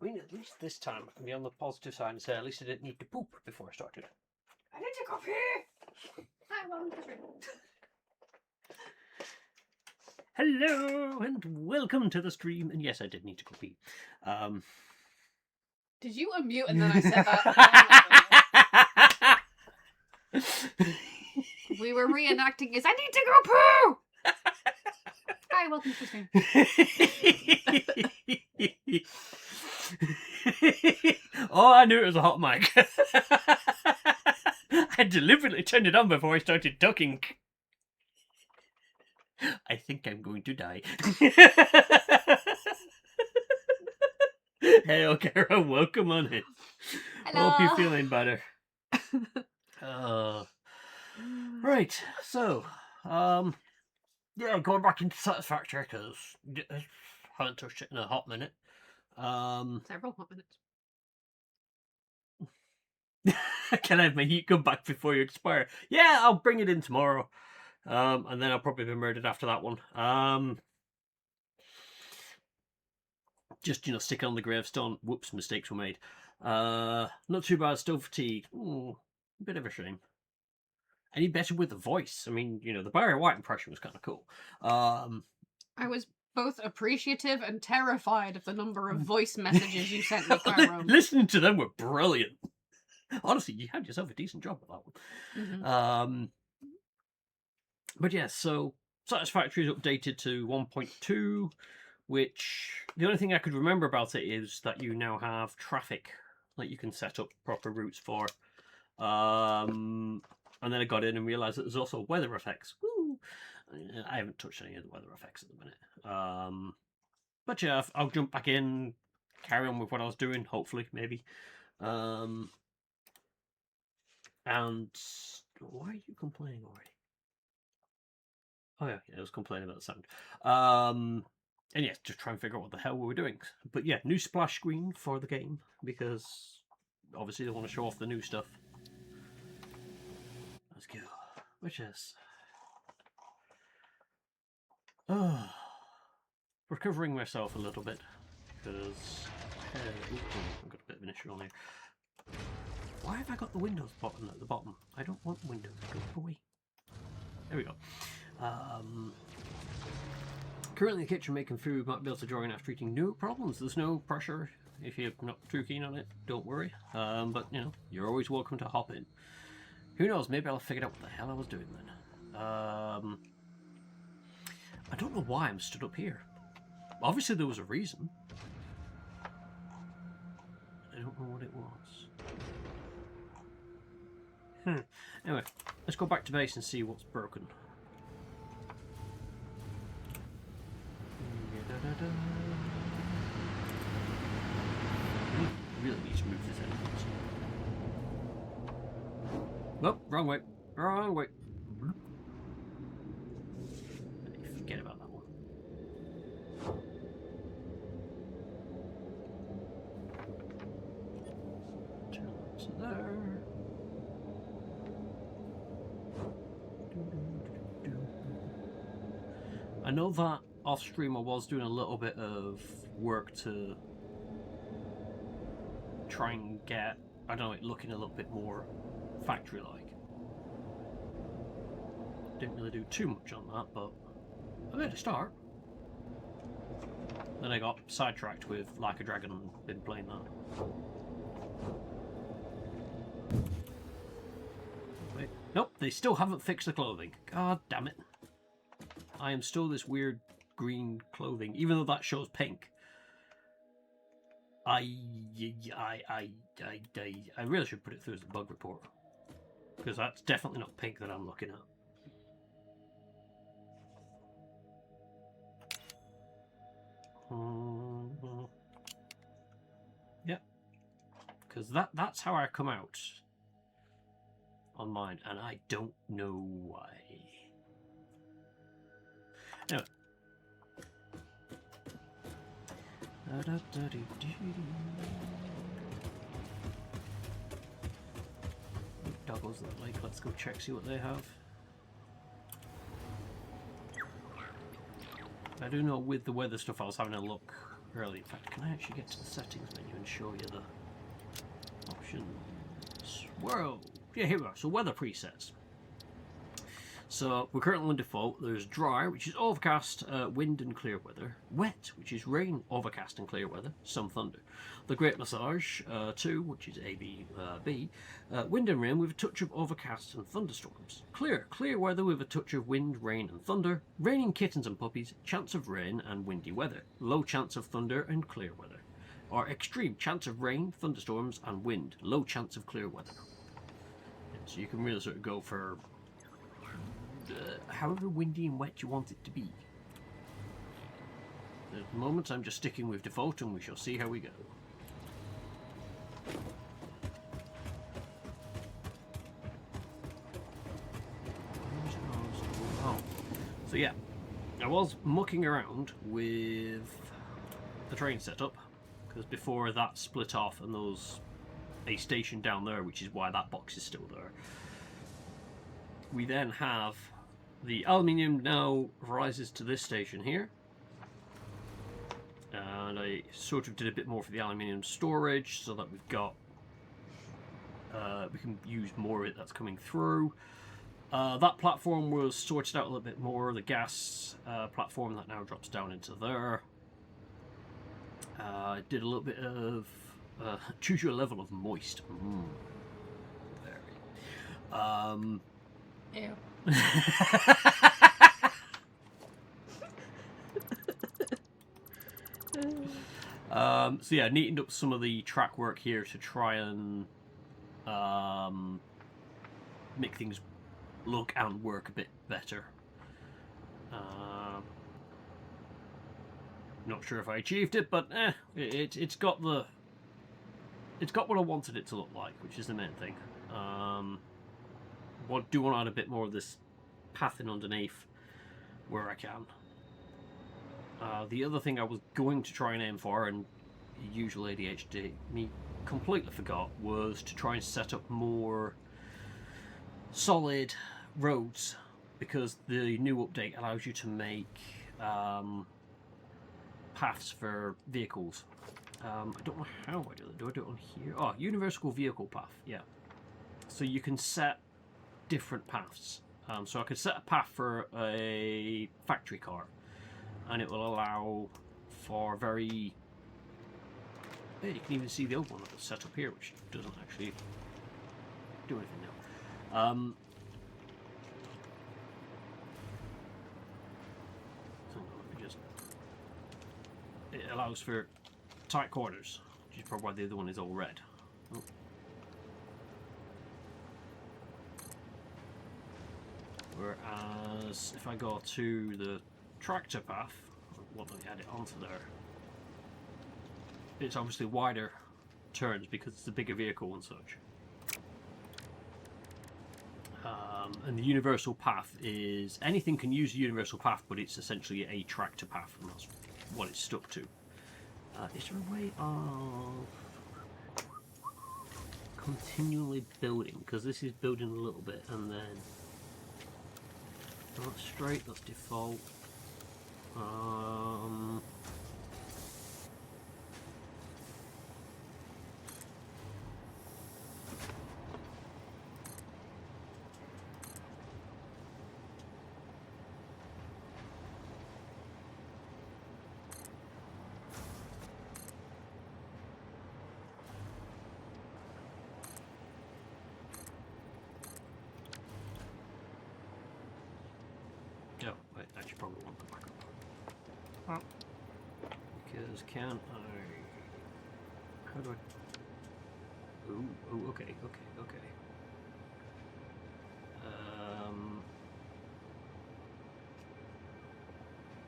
I mean, at least this time I can be on the positive side and say at least I didn't need to poop before I started. I need to go pee! Hi, welcome to the stream. Hello and welcome to the stream. And yes, I did need to go pee. Did you unmute and then I said that? We were reenacting his I need to go poo! Hi, welcome to the stream. Oh, I knew it was a hot mic. I deliberately turned it on before I started talking. I think I'm going to die. Hey, Okara, welcome on in. Hello. Hope you're feeling better. Right, so, yeah, going back into Satisfactory because I haven't touched it in a hot minute. Several hot minutes. Can I have my heat come back before you expire? Yeah, I'll bring it in tomorrow. And then I'll probably be murdered after that one. Just, stick it on the gravestone. Whoops, mistakes were made. Not too bad. Still fatigued. Bit of a shame. Any better with the voice? I mean, the Barry White impression was kind of cool. I was both appreciative and terrified of the number of voice messages you sent me, Cairo. Listening to them were brilliant. Honestly, you had yourself a decent job with that one. Mm-hmm. But yeah, so Satisfactory is updated to 1.2, which the only thing I could remember about it is that you now have traffic that you can set up proper routes for. And then I got in and realised that there's also weather effects. Woo! I haven't touched any of the weather effects at the minute. But yeah, I'll jump back in, carry on with what I was doing, hopefully, maybe. And why are you complaining already? Oh yeah, I was complaining about the sound. And yeah, just try and figure out what the hell we were doing. But yeah, new splash screen for the game, because obviously they want to show off the new stuff. Let's go. Which is... recovering myself a little bit, because... I've got a bit of an issue on here. Why have I got the Windows button at the bottom? I don't want Windows. Go away. There we go. Currently in the kitchen making food. Might be able to join after eating. No problems. There's no pressure. If you're not too keen on it, don't worry. But, you're always welcome to hop in. Who knows? Maybe I'll have figured out what the hell I was doing then. I don't know why I'm stood up here. Obviously there was a reason. I don't know what it was. Anyway, let's go back to base and see what's broken. Really need to move this out. Nope, wrong way. Wrong way. Forget about that one. Turn that to there. I know that off stream I was doing a little bit of work to try and get, I don't know, it looking a little bit more factory-like. Didn't really do too much on that, but I made a start. Then I got sidetracked with Like a Dragon and been playing that. Wait, nope, they still haven't fixed the clothing. God damn it. I am still this weird green clothing, even though that shows pink. I really should put it through as a bug report, because that's definitely not pink that I'm looking at. Yep, because that's how I come out on mine, and I don't know why. Anyway. Doggles that like, let's go check, see what they have. I do know with the weather stuff I was having a look early. In fact, can I actually get to the settings menu and show you the options? Whoa! Yeah, here we are. So weather presets. So we're currently on default. There's dry, which is overcast, wind and clear weather. Wet, which is rain, overcast and clear weather. Some thunder. The Great Massage 2, which is AB, B. Wind and rain with a touch of overcast and thunderstorms. Clear, clear weather with a touch of wind, rain and thunder. Raining kittens and puppies. Chance of rain and windy weather. Low chance of thunder and clear weather. Or extreme chance of rain, thunderstorms and wind. Low chance of clear weather. So you can really sort of go for however windy and wet you want it to be. At the moment I'm just sticking with default and we shall see how we go. Oh. So yeah, I was mucking around with the train setup because before that split off and there's a station down there, which is why that box is still there. We then have the aluminium now rises to this station here, and I sort of did a bit more for the aluminium storage so that we've got we can use more of it that's coming through. That platform was sorted out a little bit more, the gas platform that now drops down into there. I did a little bit of choose your level of moist. Very. Ew. So yeah, neatened up some of the track work here to try and make things look and work a bit better. Not sure if I achieved it, but it's got what I wanted it to look like, which is the main thing. Do want to add a bit more of this pathing underneath where I can. The other thing I was going to try and aim for, and usual ADHD me completely forgot, was to try and set up more solid roads, because the new update allows you to make paths for vehicles. I don't know how I do it. Do I do it on here? Oh, universal vehicle path, yeah. So you can set different paths. So I could set a path for a factory car, and it will allow for very... Yeah, you can even see the old one that was set up here, which doesn't actually do anything now. So let me just... It allows for tight corners, which is probably why the other one is all red. Oh. Whereas if I go to the tractor path, let me add it onto there, it's obviously wider turns because it's a bigger vehicle and such. And the universal path is, anything can use the universal path, but it's essentially a tractor path, and that's what it's stuck to. Is there a way of continually building? Because this is building a little bit and then... That's straight, that's default. Oh, wait, I should probably want to go back up. Because can I... How do I... Ooh, okay.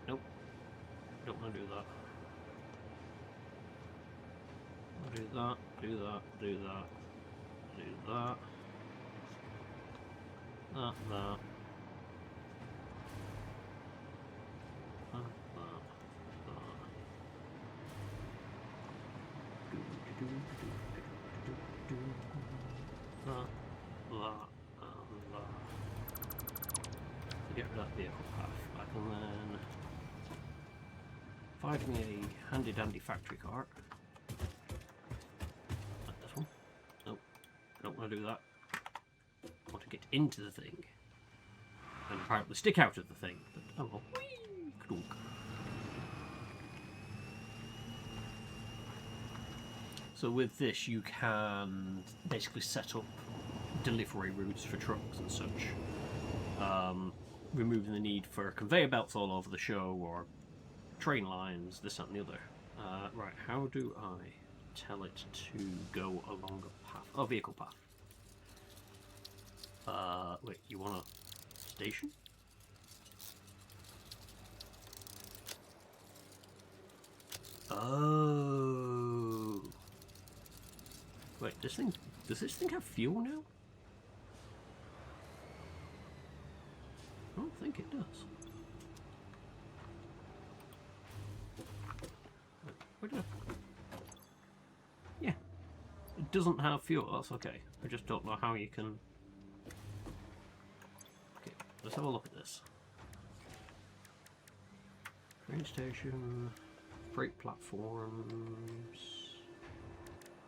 Nope. Don't want to do that. I'll do that, do that. That. Get rid of that vehicle path. I can then Find me a handy dandy factory cart. Like this one. Nope. I don't want to do that. I want to get into the thing. And apparently stick out of the thing. But oh well. Whee! Clunk. So with this you can basically set up delivery routes for trucks and such. Removing the need for conveyor belts all over the show or train lines, this, that and the other. Right, how do I tell it to go along a path? Oh, vehicle path. Wait, you want a station? Oh. Wait, does this thing have fuel now? I don't think it does. Where did I... Yeah. It doesn't have fuel, that's okay. I just don't know how you can... Okay, let's have a look at this. Train station... Freight platforms...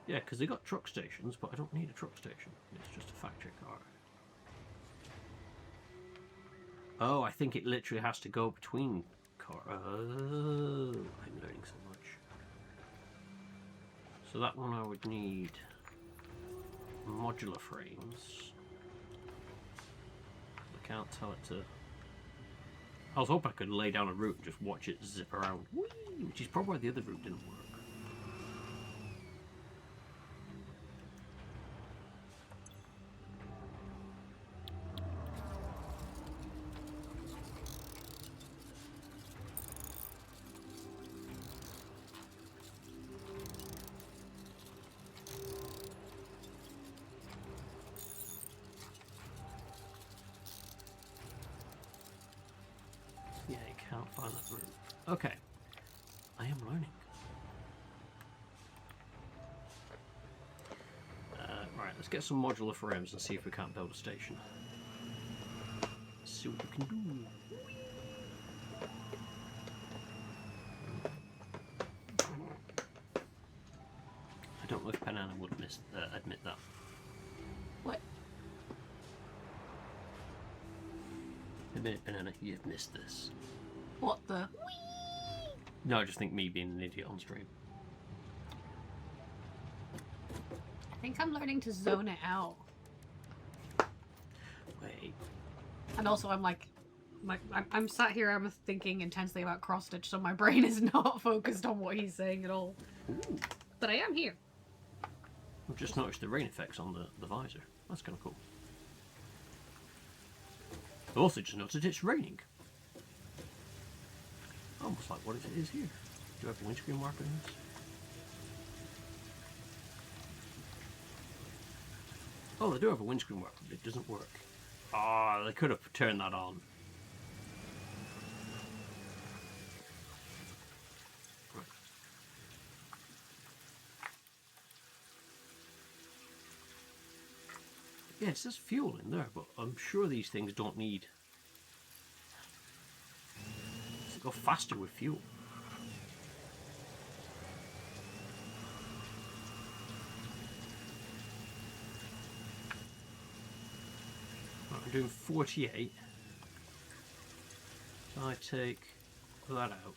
Yeah, because they got truck stations, but I don't need a truck station. It's just a factory car. Oh, I think it literally has to go between car. Oh, I'm learning so much. So that one I would need modular frames. I can't tell it to... I was hoping I could lay down a route and just watch it zip around. Whee! Which is probably why the other route didn't work. Yeah, you can't find that route. Okay. I am learning. Right, let's get some modular frames and see if we can't build a station. Let's see what we can do. I don't know if Banana would admit that. What? Admit it, Banana, you've missed this. What the? No, I just think me being an idiot on stream. I think I'm learning to zone it out. Wait. And also I'm like I'm sat here, I'm thinking intensely about cross stitch, so my brain is not focused on what he's saying at all. Ooh. But I am here. I've just noticed the rain effects on the visor. That's kind of cool. I also just noticed it's raining. Almost like what it is here. Do I have a windscreen wiper in this? Oh, they do have a windscreen wiper, but it doesn't work. Ah, oh, they could have turned that on. Right. Yeah, it says fuel in there, but I'm sure these things don't need... They go faster with fuel. Right, I'm doing 48. So I take that out.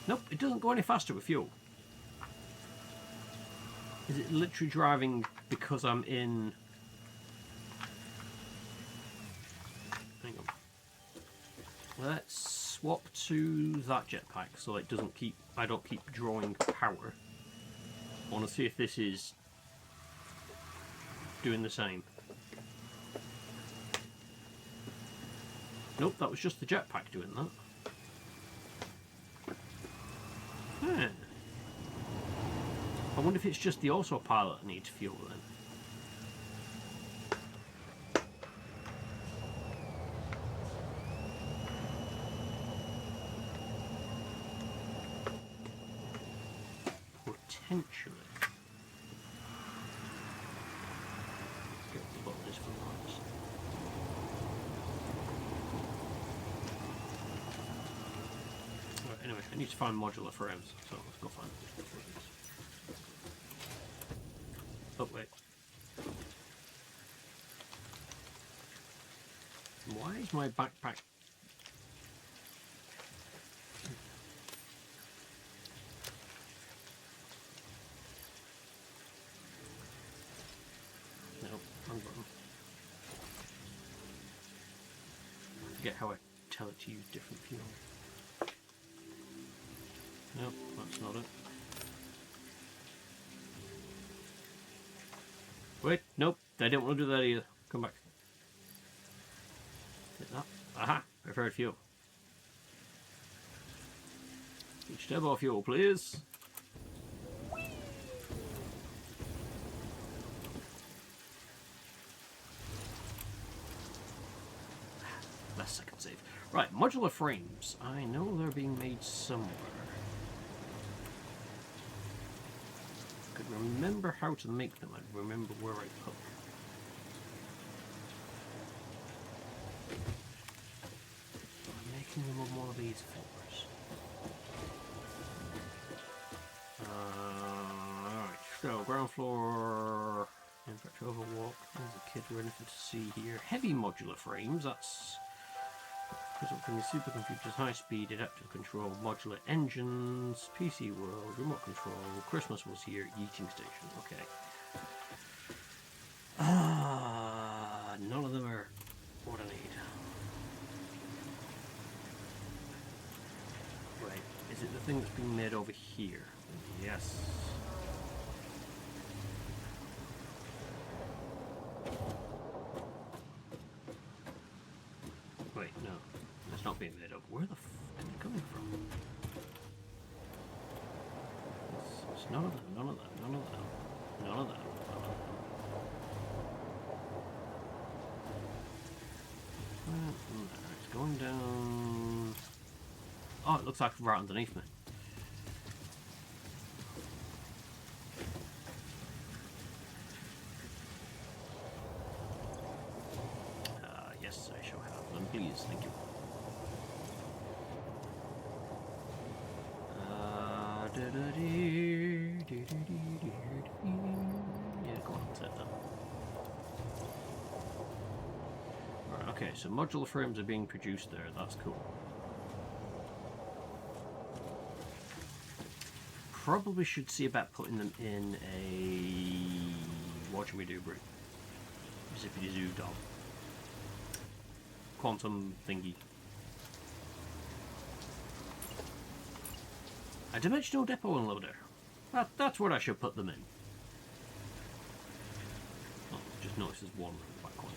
Nope, it doesn't go any faster with fuel. Is it literally driving because I'm in... Hang on. Let's swap to that jetpack so it doesn't keep... I don't keep drawing power. I want to see if this is doing the same. Nope, that was just the jetpack doing that. Hmm. I wonder if it's just the autopilot that needs fuel then. Potentially. Get the buttons for once. need to find modular frames, so let's go find them. Oh, wait. Why is my backpack... Nope, wrong button. I forget how I tell it to use different fuel. Nope, that's not it. Wait, nope, I didn't want to do that either. Come back. Hit that. Aha! Preferred fuel. Each turbo fuel, please. Last second save. Right, modular frames. I know they're being made somewhere. I could remember how to make them. I'd remember where I put them. I'm making them on one of these floors. Alright, so ground floor. In fact, overwalk. There's a kid or anything to see here. Heavy modular frames. That's resulting in supercomputers, high speed, adaptive control, modular engines, PC world, remote control, Christmas was here, eating station. Okay. None of them are what I need. Right, is it the thing that's being made over here? Yes. Wait, no. It's not being made up. Where the f are they coming from? It's none of them, none of them, none of them, none of them, none of them. It's going down... Oh, it looks like right underneath me. Yes, I shall have them, please. Thank you. Yeah, go on, set that. Right, okay, so modular frames are being produced there. That's cool. Probably should see about putting them in a watching me do brew. Zippity zoo doll. Quantum thingy. A dimensional depot unloader. That's where I should put them in. Oh, just notice there's one in the back corner.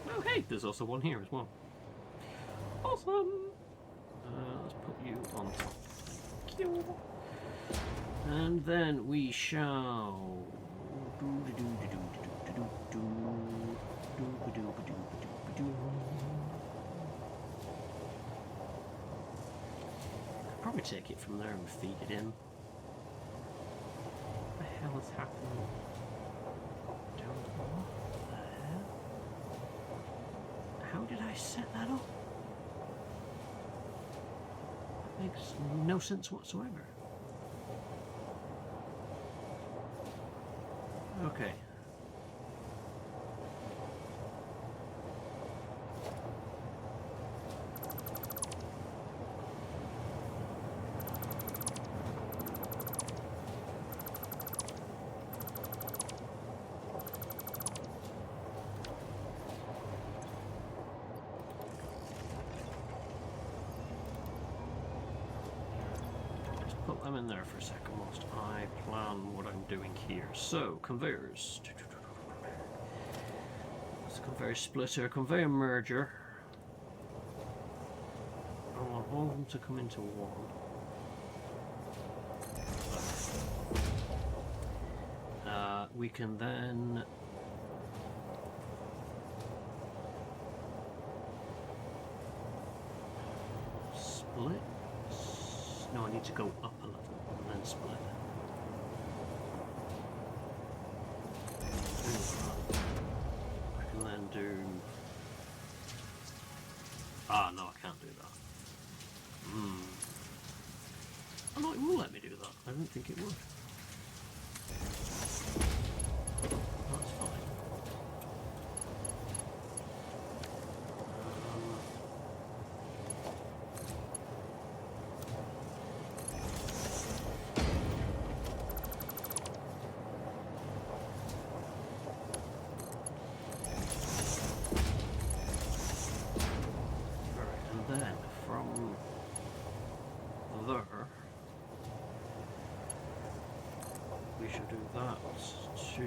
Oh hey, there's also one here as well. Awesome! Let's put you on top. Thank you. And then we shall... Could probably take it from there and feed it in. What the hell is happening down there? How did I set that up? That makes no sense whatsoever. Okay. Put them in there for a second whilst I plan what I'm doing here. So, conveyors. That's a conveyor splitter, conveyor merger. I want all of them to come into one. We can then split. No, I need to go up a level and then split. I can then do it will let me do that. I didn't think it would. That's fine. We should do that too.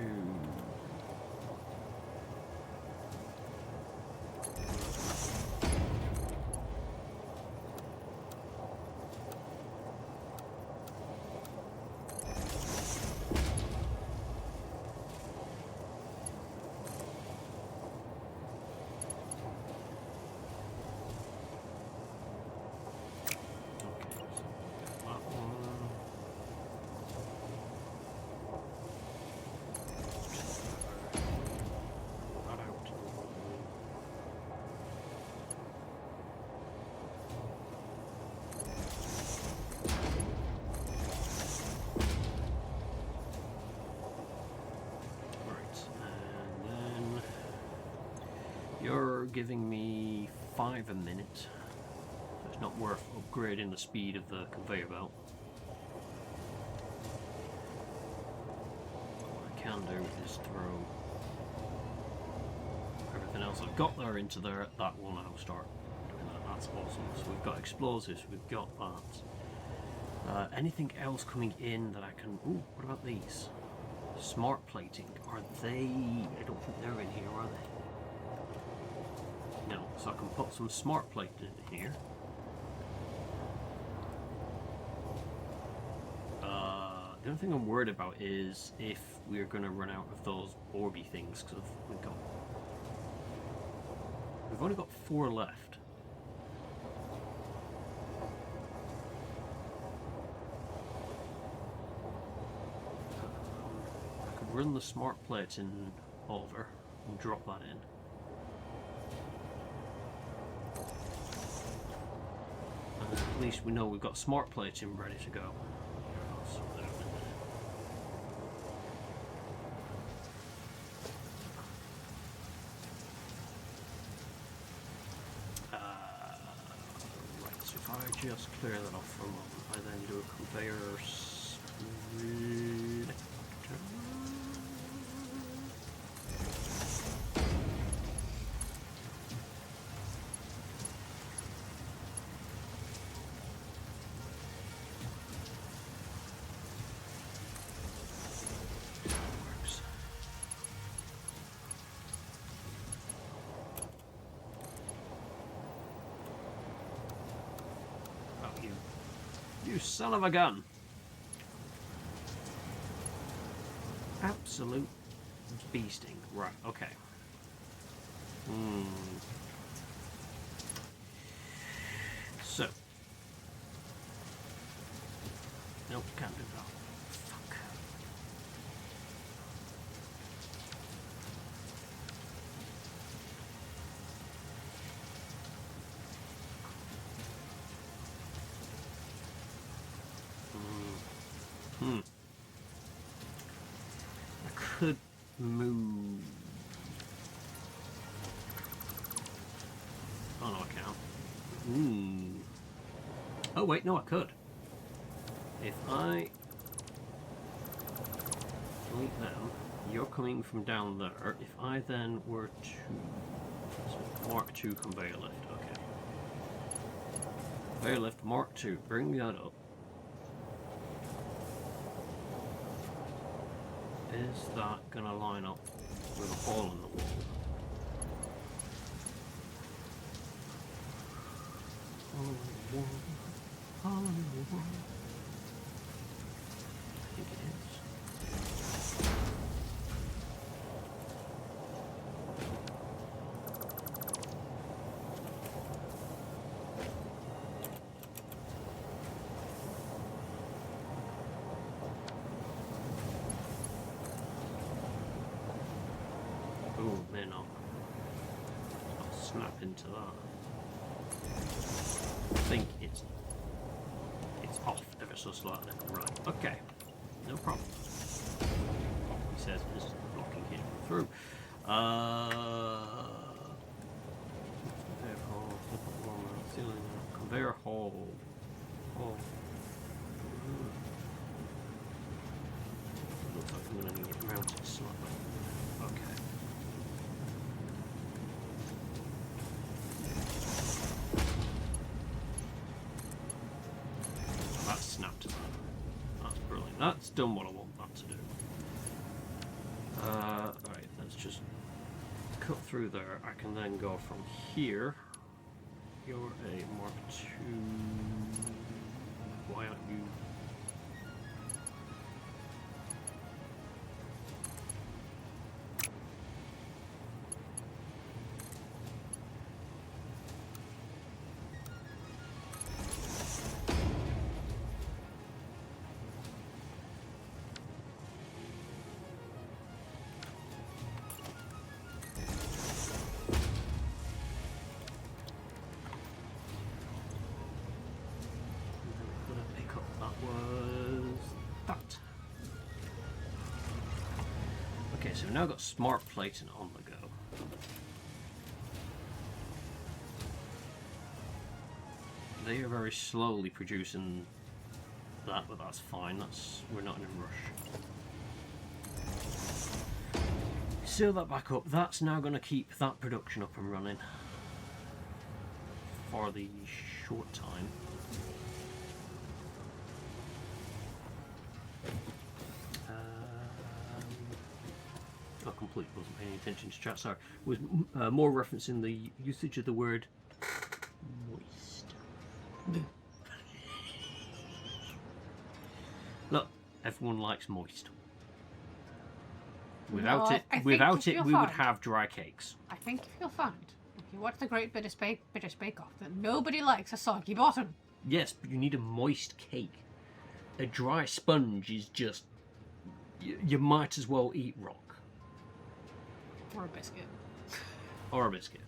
You're giving me 5 a minute, so it's not worth upgrading the speed of the conveyor belt. What I can do is throw everything else I've got there into there. That will now start doing that. That's awesome. So we've got explosives, we've got that. Anything else coming in that I can... Ooh, what about these? Smart plating. Are they... I don't think they're in here, are they? No, so I can put some smart plating in here. The only thing I'm worried about is if we're going to run out of those orby things, because we've only got 4 left. I could run the smart plates in over and drop that in. At least we know we've got smart plates in ready to go. Right, so if I just clear that off for a moment, I then do a conveyor selector. You son of a gun! Absolute beasting. Right, okay. So. Nope, can't do that. Fuck. I could move. Oh no, I can't. Oh wait, no, I could. If I delete them, you're coming from down there. If I then were to Mark II conveyor lift, okay. Conveyor lift Mark II, bring that up. Is that going to line up with a hole in the wall? Hole in the wall, hole in the wall. I think it is. Oh, may not. I'll snap into that. I think it's off ever so slightly. Right, okay. No problem. He says is blocking him through. Conveyor hall, ceiling, conveyor hall. Oh. Looks like I'm going to need it mounted slightly. Okay. That's snapped. That's brilliant. That's done what I want that to do. Alright, let's just cut through there. I can then go from here. You're a Mark II. Why aren't you? Okay, so we've now got smart plating on the go. They are very slowly producing that, but that's fine. We're not in a rush. Seal that back up. That's now going to keep that production up and running for the short time. I completely wasn't paying attention to chat. Sorry, was more referencing the usage of the word moist. Look, everyone likes moist. Without it, we would have dry cakes. I think you'll find, if you watch the Great British Bake Off, that nobody likes a soggy bottom. Yes, but you need a moist cake. A dry sponge is just... You might as well eat rock. Or a biscuit. Or a biscuit.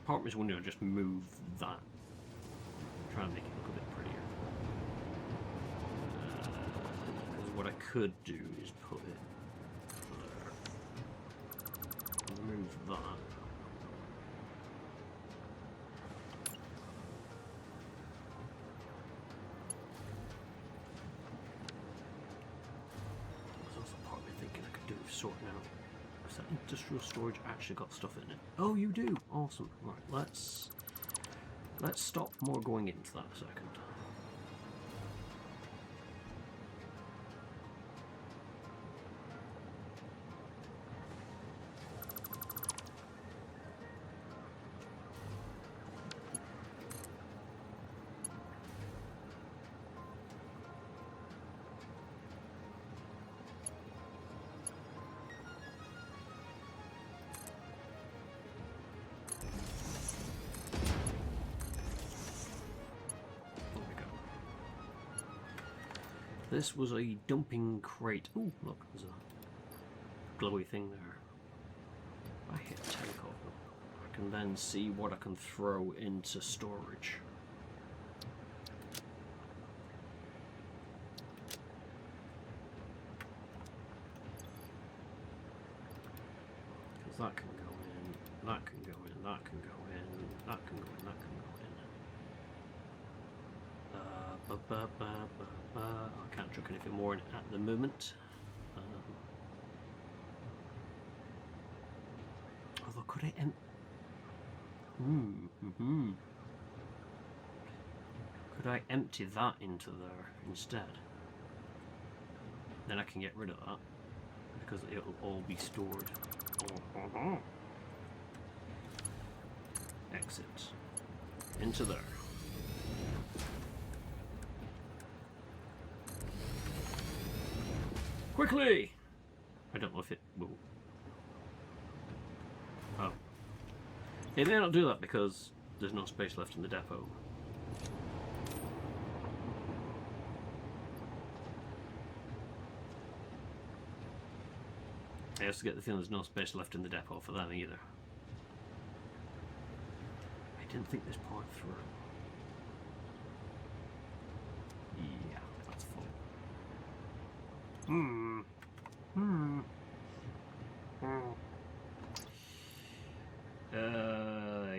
Part of me's wondering I'll just move that. Try and make it look a bit prettier. Because what I could do is put it there. Move that. Sorting out. Has that industrial storage actually got stuff in it? Oh, you do. Awesome. Right, let's stop more going into that a second. This was a dumping crate. Oh, look, there's a glowy thing there. I hit take off. I can then see what I can throw into storage. Because that can go in, that can go in, that can go in, that can go in, that can go in. I can't chuck anything more in at the moment. Although, could I could I empty that into there instead? Then I can get rid of that because it'll all be stored. Exit into there. Quickly! I don't know if it will. Oh. It may not do that because there's no space left in the depot. I also get the feeling there's no space left in the depot for that either. didn't think this part through. Yeah, that's full.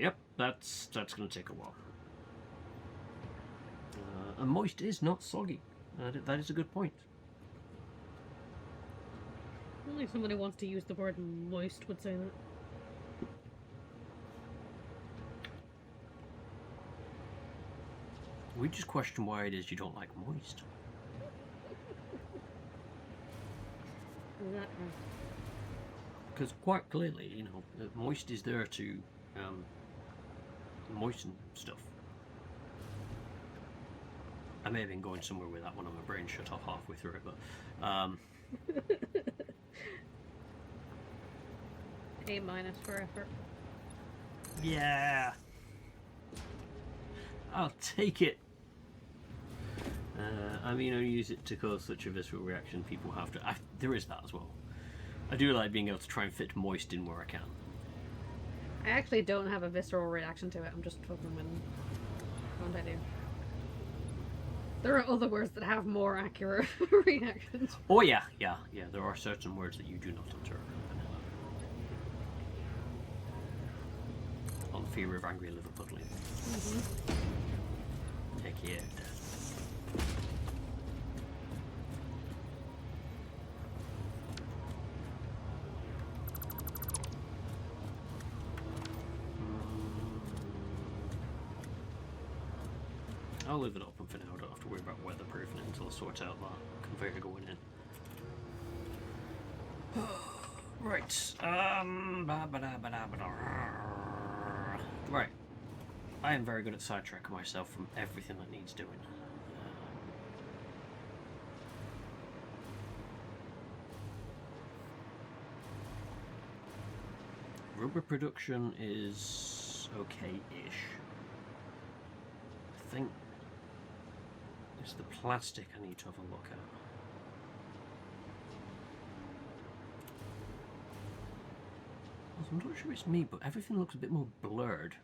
Yep, that's going to take a while. And moist is not soggy. That is a good point. Only someone who wants to use the word moist would say that. We just question why it is you don't like moist. Because quite clearly, you know, moist is there to moisten stuff. I may have been going somewhere with that one and my brain shut off halfway through it, but A- for effort. yeah, I'll take it. I mean, I use it to cause such a visceral reaction. People have to. There is that as well. I do like being able to try and fit moist in where I can. I actually don't have a visceral reaction to it. I'm just fucking with what I do. There are other words that have more accurate reactions. Oh yeah. There are certain words that you do not utter. On fear of angry liver puddling. Heck yeah. I'll leave it open for now. I don't have to worry about weatherproofing it until I sort out that conveyor going in. Right. Right. I am very good at sidetracking myself from everything that needs doing. Rubber production is okay-ish. I think it's the plastic I need to have a look at. I'm not sure it's me, but everything looks a bit more blurred.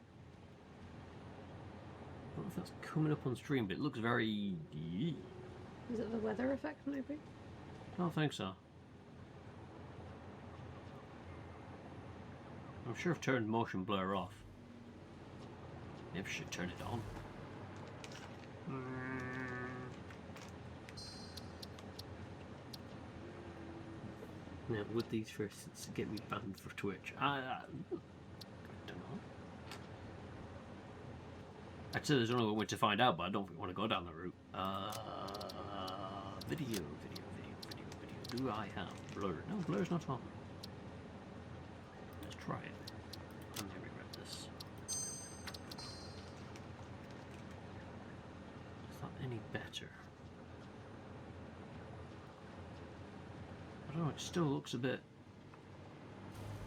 I don't know if that's coming up on stream, but it looks very... Is it the weather effect, maybe? I don't think so. I'm sure I've turned motion blur off. Maybe I should turn it on. Now, would these firsts get me banned for Twitch? I don't know. I'd say there's only one way to find out, but I don't think I want to go down that route. Video. Do I have blur? No, blur's not on. Let's try it. I may regret this. Is that any better? I don't know, it still looks a bit...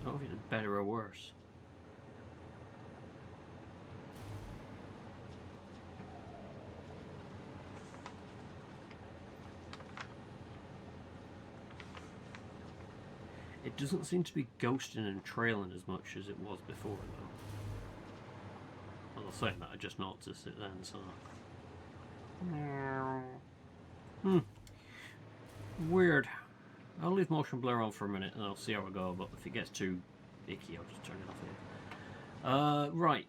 I don't know if it's better or worse. It doesn't seem to be ghosting and trailing as much as it was before, though. I was saying that, I just noticed it then, so... Weird. I'll leave motion blur on for a minute and I'll see how I go, but if it gets too icky, I'll just turn it off here. Right.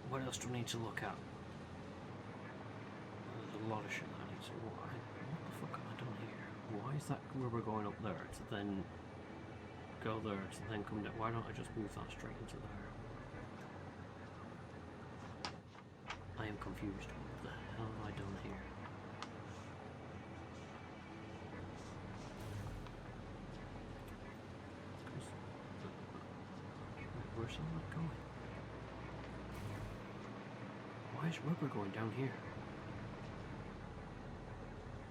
What else do I need to look at? There's a lot of shit I need to... What the fuck have I done here? Why is that rubber going up there to then go there to then come down? Why don't I just move that straight into there? I am confused. What the hell have I done here? Where's all that going? Why is rubber going down here?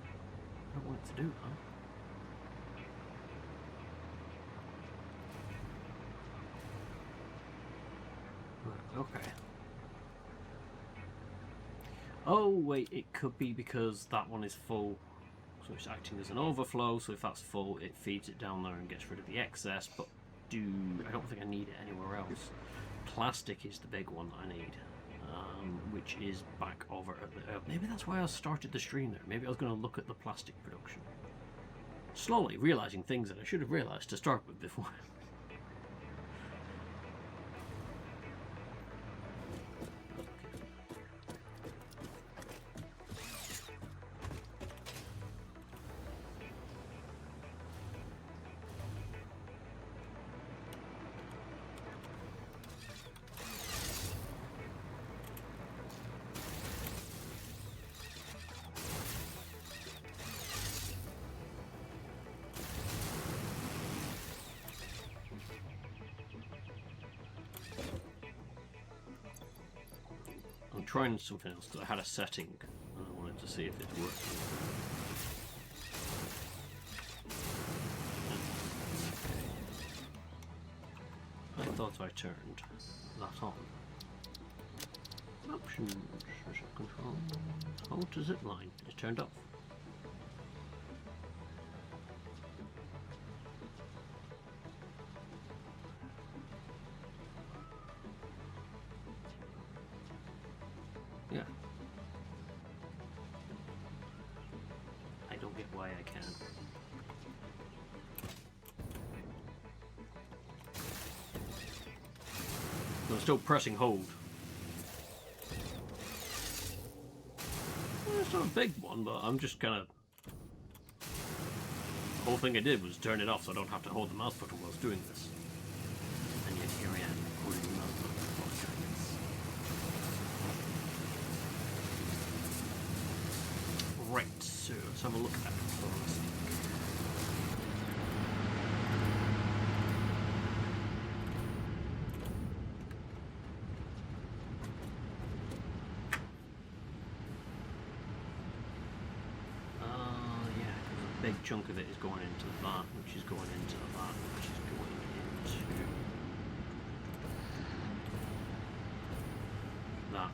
I don't want it to do, huh? Right, okay. Oh, wait, it could be because that one is full. So it's acting as an overflow, so if that's full, it feeds it down there and gets rid of the excess, but I don't think I need it anywhere else. plastic is the big one I need, which is back over at the... maybe that's why I started the stream there. Maybe I was going to look at the plastic production. Slowly realising things that I should have realised to start with before. I'm trying something else because I had a setting and I wanted to see if it worked. I thought I turned that on. Options, control, hold to zip line. It's turned off. Yeah. I don't get why I can. I'm still pressing hold. Well, it's not a big one, but I'm just kind of... The whole thing I did was turn it off so I don't have to hold the mouse button while I was doing this. And yet here I am, holding the mouse button while I was doing this. Right, so let's have a look at that first. Big chunk of it is going into that, which is going into that, which is going into that.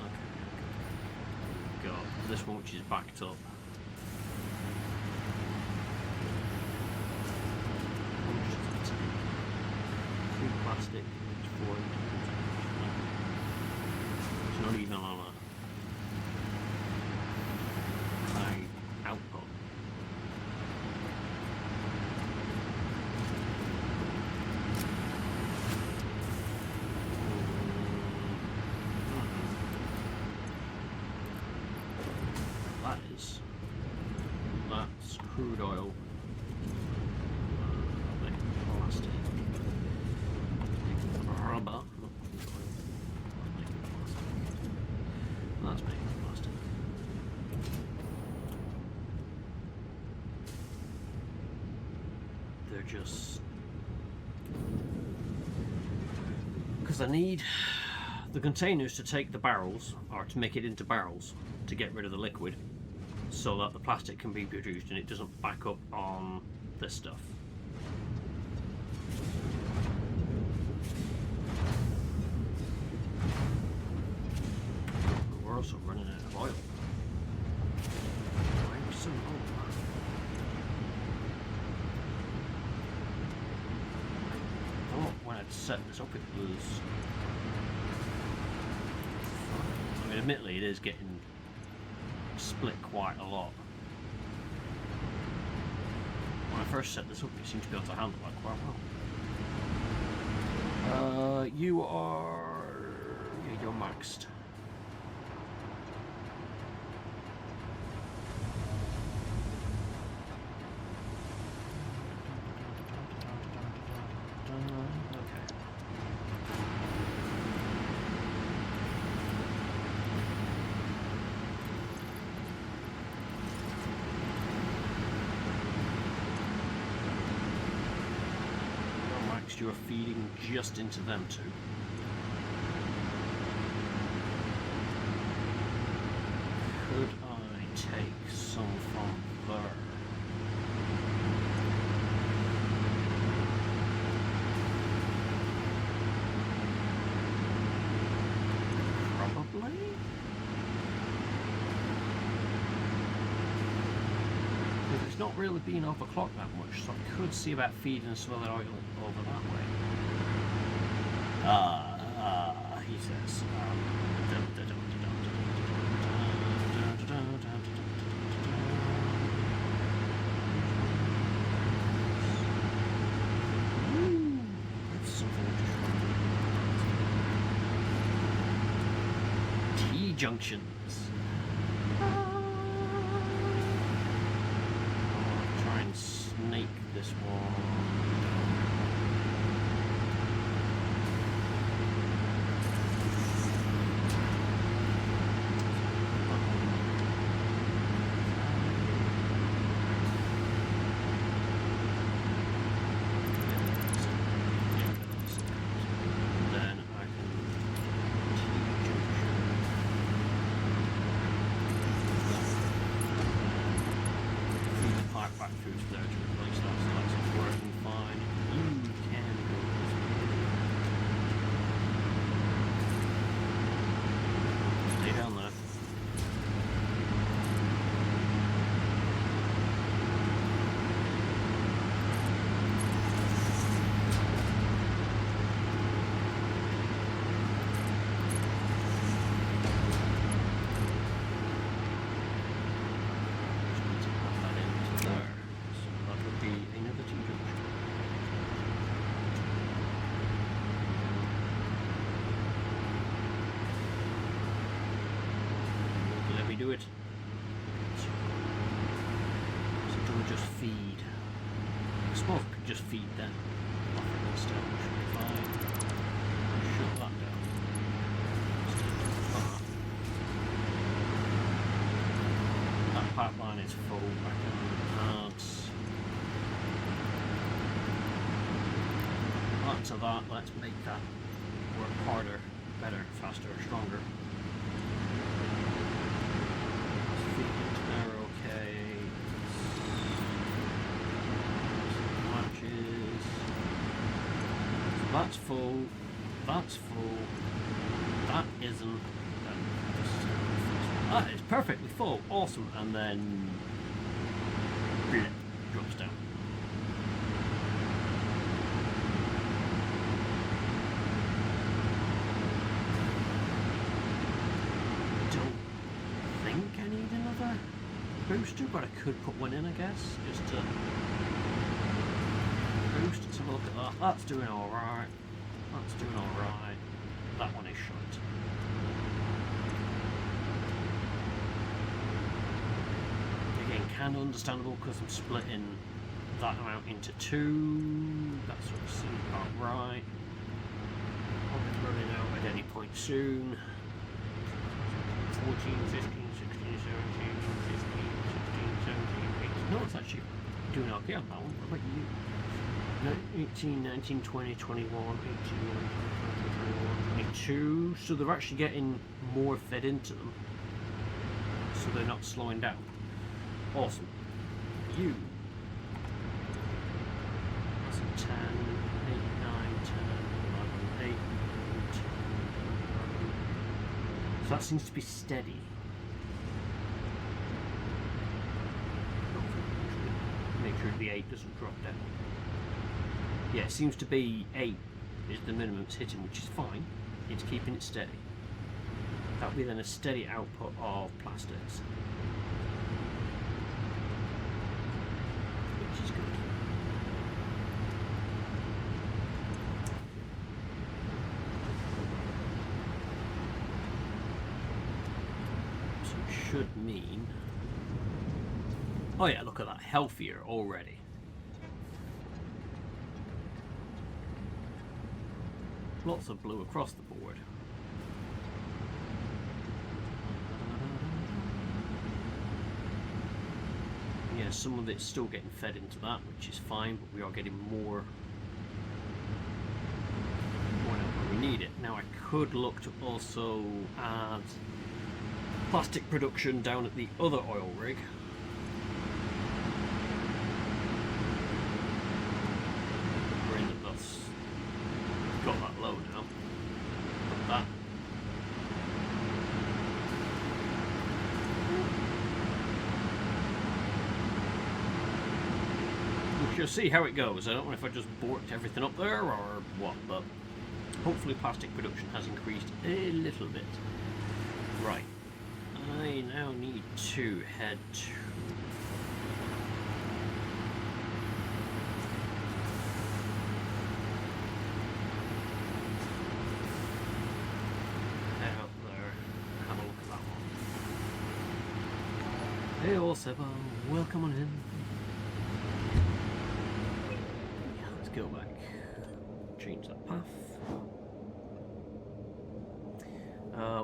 Okay. We've got this one which is backed up. Three plastic, it's 4 it's not even on a output. That's crude oil. Plastic. Rubber. That's making plastic. They're just... because I need the containers to take the barrels, or to make it into barrels, to get rid of the liquid, so that the plastic can be produced and it doesn't back up on this stuff. We're also running out of oil. Why are we so low? When I'd set this up, it was... I mean, admittedly, it is getting split quite a lot. When I first set this up, it seemed to be able to handle that quite well. You are... yeah, you're maxed. You're feeding just into them two. Could I take some from there? Probably? If it's not really being overclocked that much, so I could see about feeding some of that oil over that way. He says. That's something just T-junctions. Try and snake this one. Do it. So do we just feed? I suppose we could just feed them. Still should be fine. Shut that down. That pipeline is full. Back on parts. After that, let's make that work harder, better, faster, stronger. That's full, that's full, that isn't, that is perfectly full, awesome, and then drops down. Don't think I need another booster, but I could put one in, I guess, just to boost. Let's have a look at that. That's doing alright. That's doing alright. That one is shite. Again, kind of understandable because I'm splitting that amount into two. That sort of seems about right. Probably running out at any point soon. 14, 15, 16, 17, 15, 16, 17, 18. No, it's actually doing okay on that one. What about you? 18, 19, 20, 21, 18, 19, 20, 21, 22. So they're actually getting more fed into them. So they're not slowing down. Awesome. You. That's a 10, 8, 9, 10, 11, 8, 10, 11. So that seems to be steady. Make sure the 8 doesn't drop down. Yeah, it seems to be 8 is the minimum it's hitting, which is fine. It's keeping it steady. That'll be then a steady output of plastics, which is good. So it should mean... Oh yeah, look at that, healthier already. Lots of blue across the board. Yeah, some of it's still getting fed into that, which is fine, but we are getting more whenever we need it. Now I could look to also add plastic production down at the other oil rig. Got that low now. Put that. shall see how it goes. I don't know if I just borked everything up there or what, but hopefully plastic production has increased a little bit. Right. I now need to head to... head up there. Have a look at that one. Hey, all Seba. Welcome on in. Yeah, let's go back. Change that path.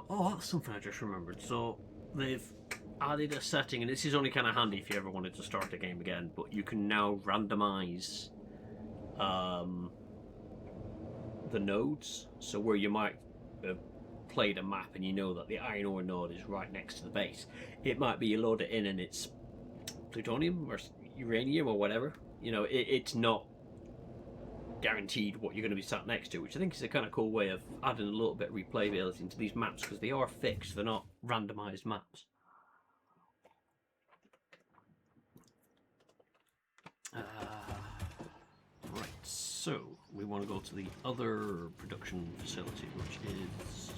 Oh, that's something I just remembered. So they've added a setting, and this is only kind of handy if you ever wanted to start a game again, but you can now randomize the nodes. So where you might have played a map and you know that the iron ore node is right next to the base, it might be you load it in and it's plutonium or uranium or whatever. You know, it's not guaranteed what you're going to be sat next to, which I think is a kind of cool way of adding a little bit of replayability into these maps, because they are fixed, they're not randomized maps. Right, so we want to go to the other production facility, which is...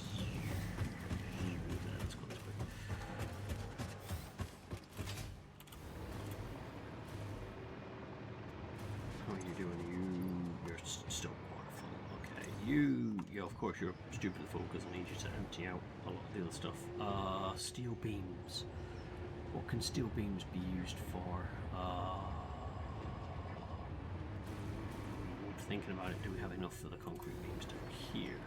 let's go this way. How are you doing? You're still waterfall. Okay, you of course you're stupidly full because I need you to empty out a lot of the other stuff. Steel beams. What can steel beams be used for? Thinking about it, do we have enough for the concrete beams down here?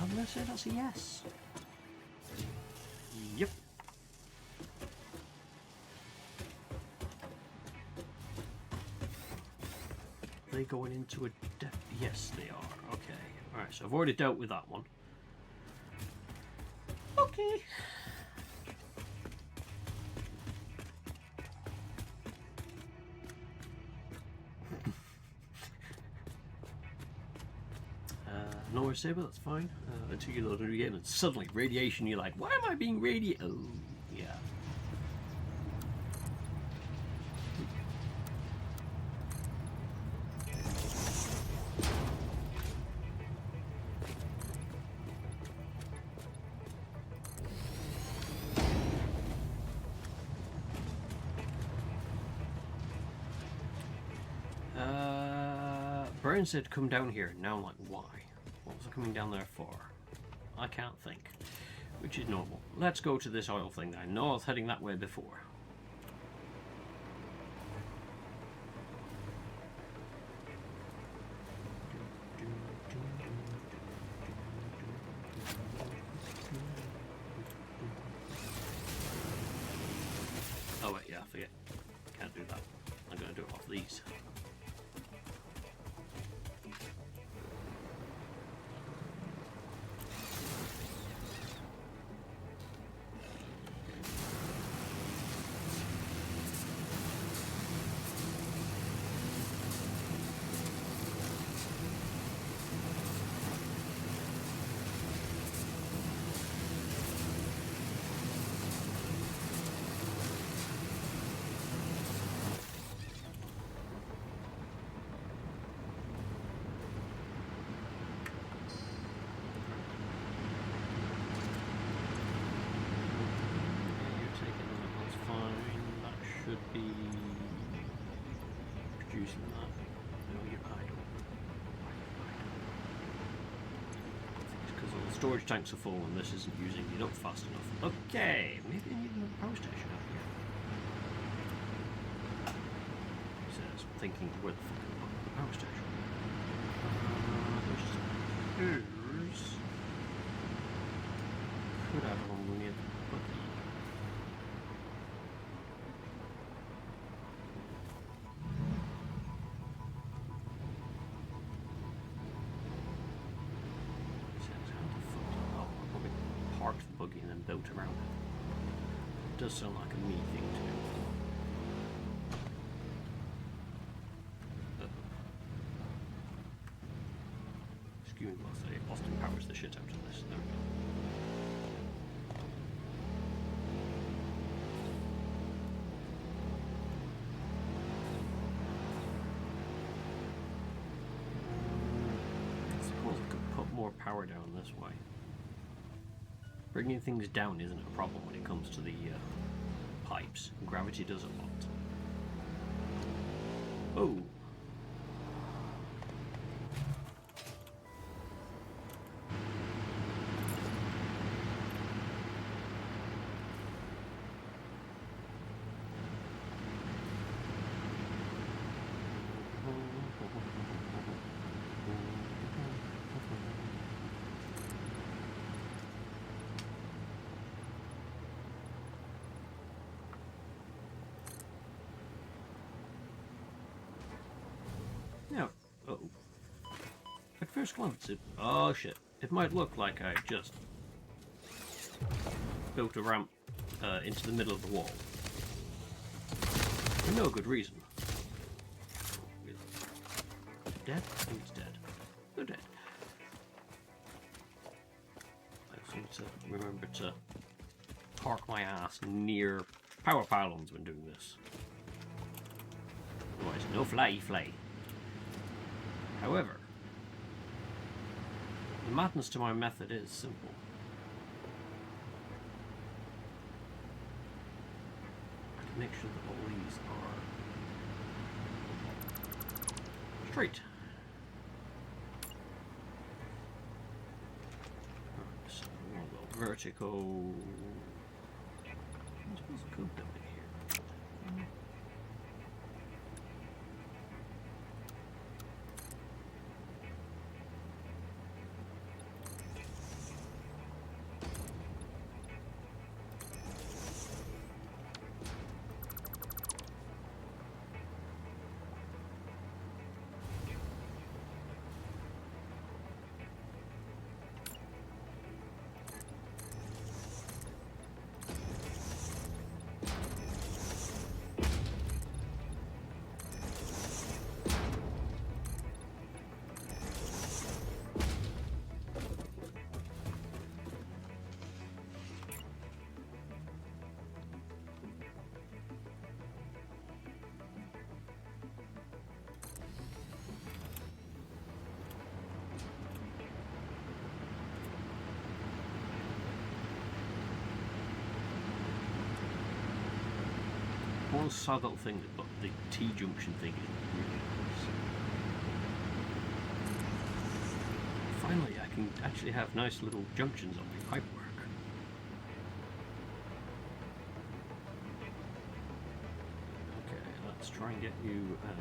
I'm gonna say that's a yes. Yep. Are they going into a depth? Yes, they are. Okay. Alright, so I've already dealt with that one. Okay. No more saber, that's fine. Until you load it again, and suddenly radiation, you're like, why am I being radiated? Oh, yeah. Brian said come down here. Now I'm like, why? What was I coming down there for? I can't think. Which is normal. Let's go to this oil thing. I know I was heading that way before. Oh wait, yeah, I forget. Can't do that. I'm going to do it off these. Storage tanks are full and this isn't using it up fast enough. Okay, maybe I need another power station out here. He says, thinking, where the fuck am I put the power station? There's... could have one near the buggy. Built around it. It does sound like a me thing to do. Excuse me whilst I Austin powers the shit out of this. There we go. power down this way. Bringing things down isn't a problem when it comes to the pipes. Gravity does a lot. Oh. Now, at first glance, oh shit, it might look like I just built a ramp into the middle of the wall. For no good reason. Dead? I think it's dead. They're dead. I just need to remember to park my ass near power pylons when doing this. Otherwise, no fly. However, the madness to my method is simple. To make sure that all these are straight. So we'll go vertical. I suppose I could build it here. One sad little thing that the T-junction thing is really nice. Finally, I can actually have nice little junctions on my pipework. Okay, let's try and get you as...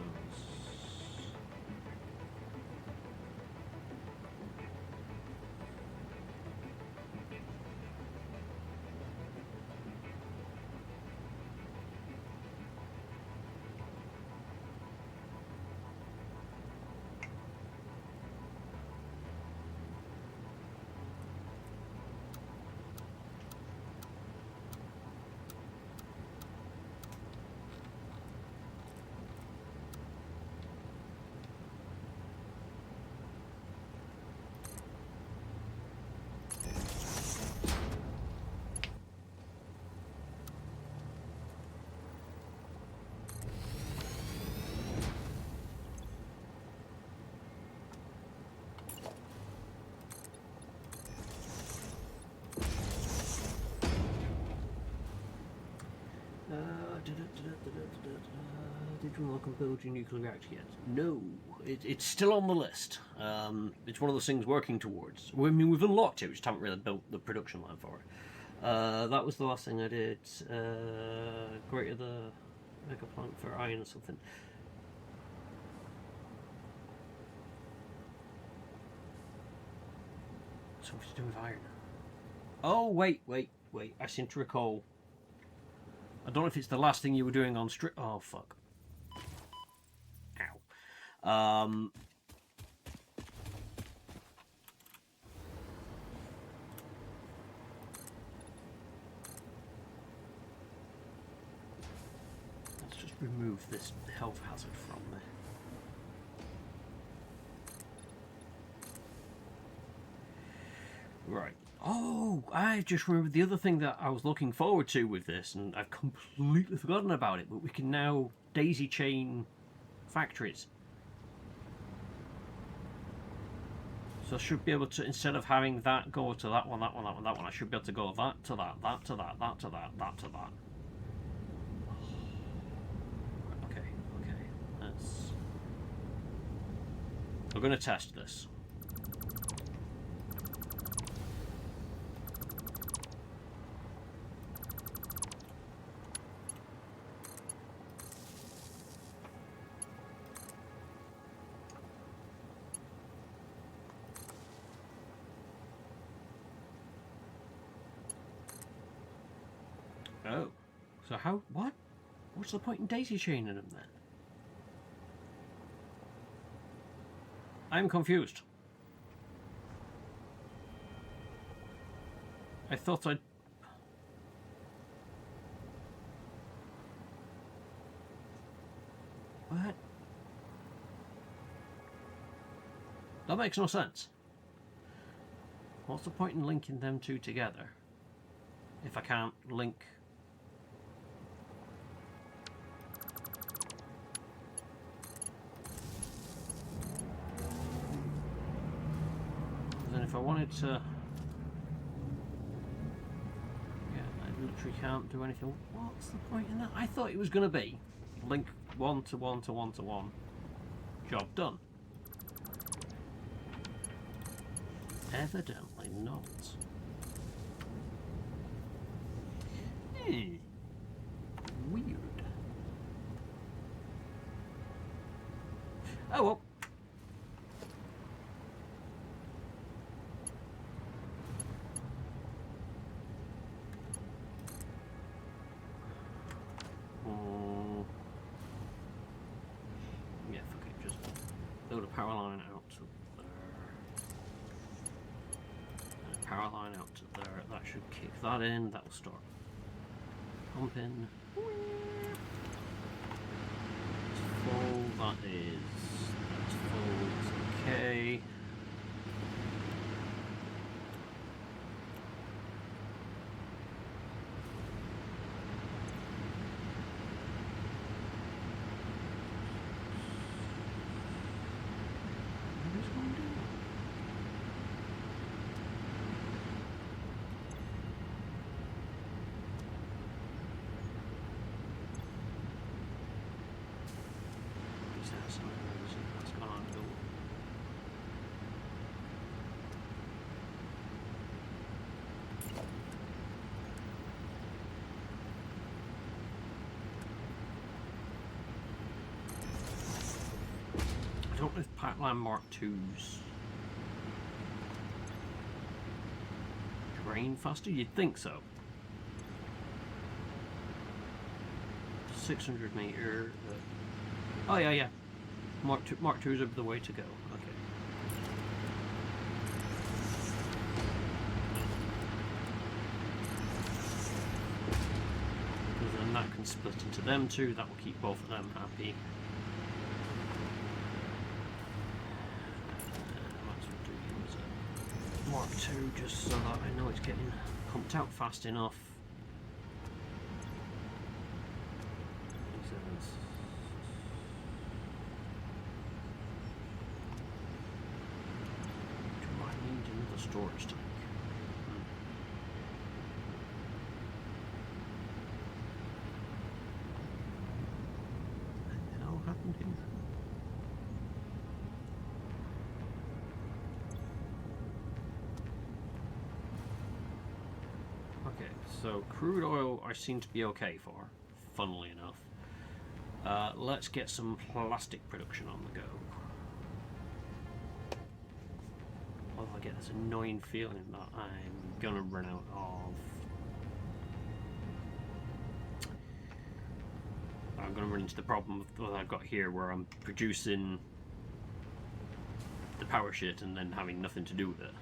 Did you want to build your nuclear reactor yet? No, it's still on the list. It's one of those things working towards. I mean, we've unlocked it, we just haven't really built the production line for it. That was the last thing I did. Greater the mega plant for iron or something. Something to do with iron. Oh, wait. I seem to recall. I don't know if it's the last thing you were doing on strip. Oh, fuck. Ow. Let's just remove this health hazard from there. Right. Oh, I just remembered the other thing that I was looking forward to with this, and I've completely forgotten about it, but we can now daisy chain factories. So I should be able to, instead of having that go to that one, that one, that one, that one, I should be able to go that to that, that to that, that to that, that to that. Okay, okay. That's... We're going to test this. Oh. So how... What? What's the point in daisy chaining them then? I'm confused. I thought I'd... What? That makes no sense. What's the point in linking them two together if I can't link... Then if I wanted to... Yeah, I literally can't do anything. What's the point in that? I thought it was going to be link 1 to 1 to 1 to 1. Job done. Evidently not. Weird. Oh well. Yeah, fuck it, just build a power line out to there. And a power line out to there. That should kick that in. That'll start pumping. It's full, that's full, it's okay. What is going on? That's gone on to I don't know if Pipeline Mark II's drain faster. You'd think so. 600 meter. Oh yeah, yeah. Mark II is the way to go. Okay. Because then that can split into them two. That will keep both of them happy. Mark II, just so that I know it's getting pumped out fast enough. Do I need another storage tank? What the hell happened here? Okay, so crude oil I seem to be okay for, funnily enough. Let's get some plastic production on the go. Although I get this annoying feeling that I'm gonna run out of... I'm gonna run into the problem that I've got here where I'm producing the power shit and then having nothing to do with it.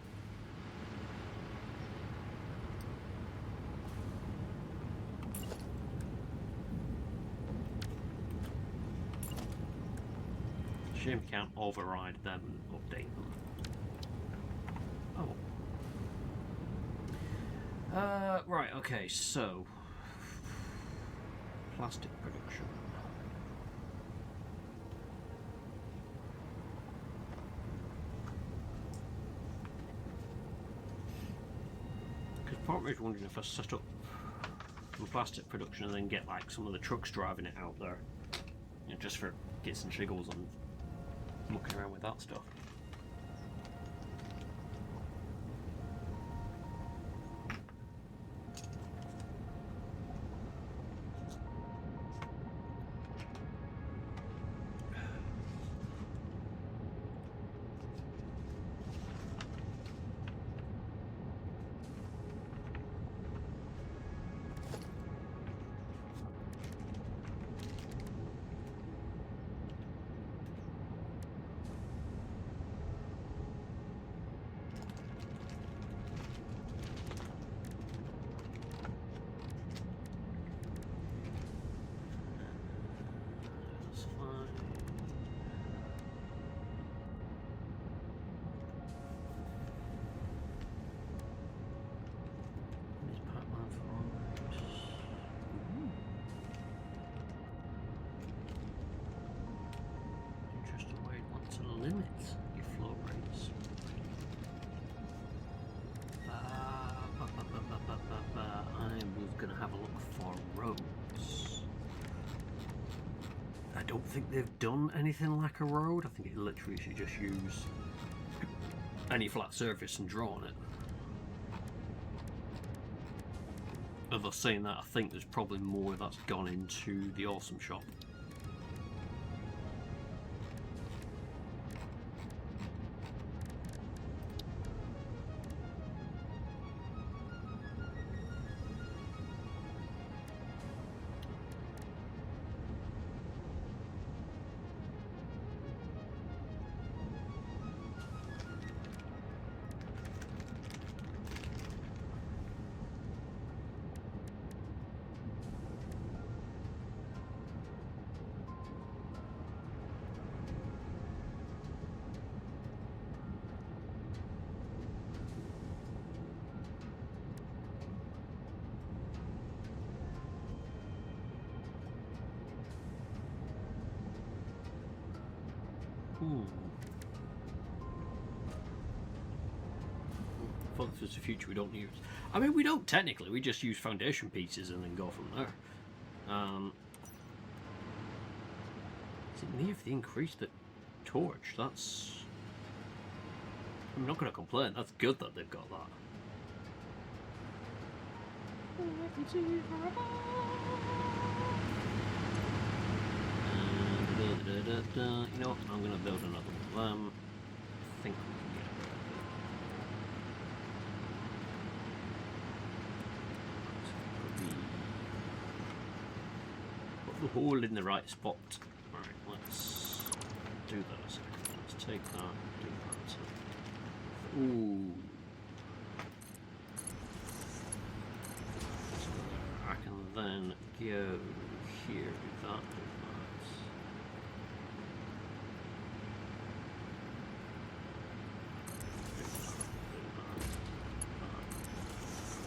Shame you can't override them and update them. Oh. Right, okay, so... Plastic production. Part of me is wondering if I set up some plastic production and then get like some of the trucks driving it out there, you know, just for kits and shiggles and mucking around with that stuff. Limits your flow rates. I was going to have a look for roads. I don't think they've done anything like a road. I think it literally should just use any flat surface and draw on it. Although saying that, I think there's probably more that's gone into the Awesome Shop. For the future we don't use. I mean, we don't technically, we just use foundation pieces and then go from there. Is it near if they increase the torch? That's... I'm not going to complain, that's good that they've got that. You know what, I'm going to build another one of them. I think we can get it. Put the hole in the right spot. Alright, let's do that a second. Let's take that, do that. Ooh. So I can then go here, do that, do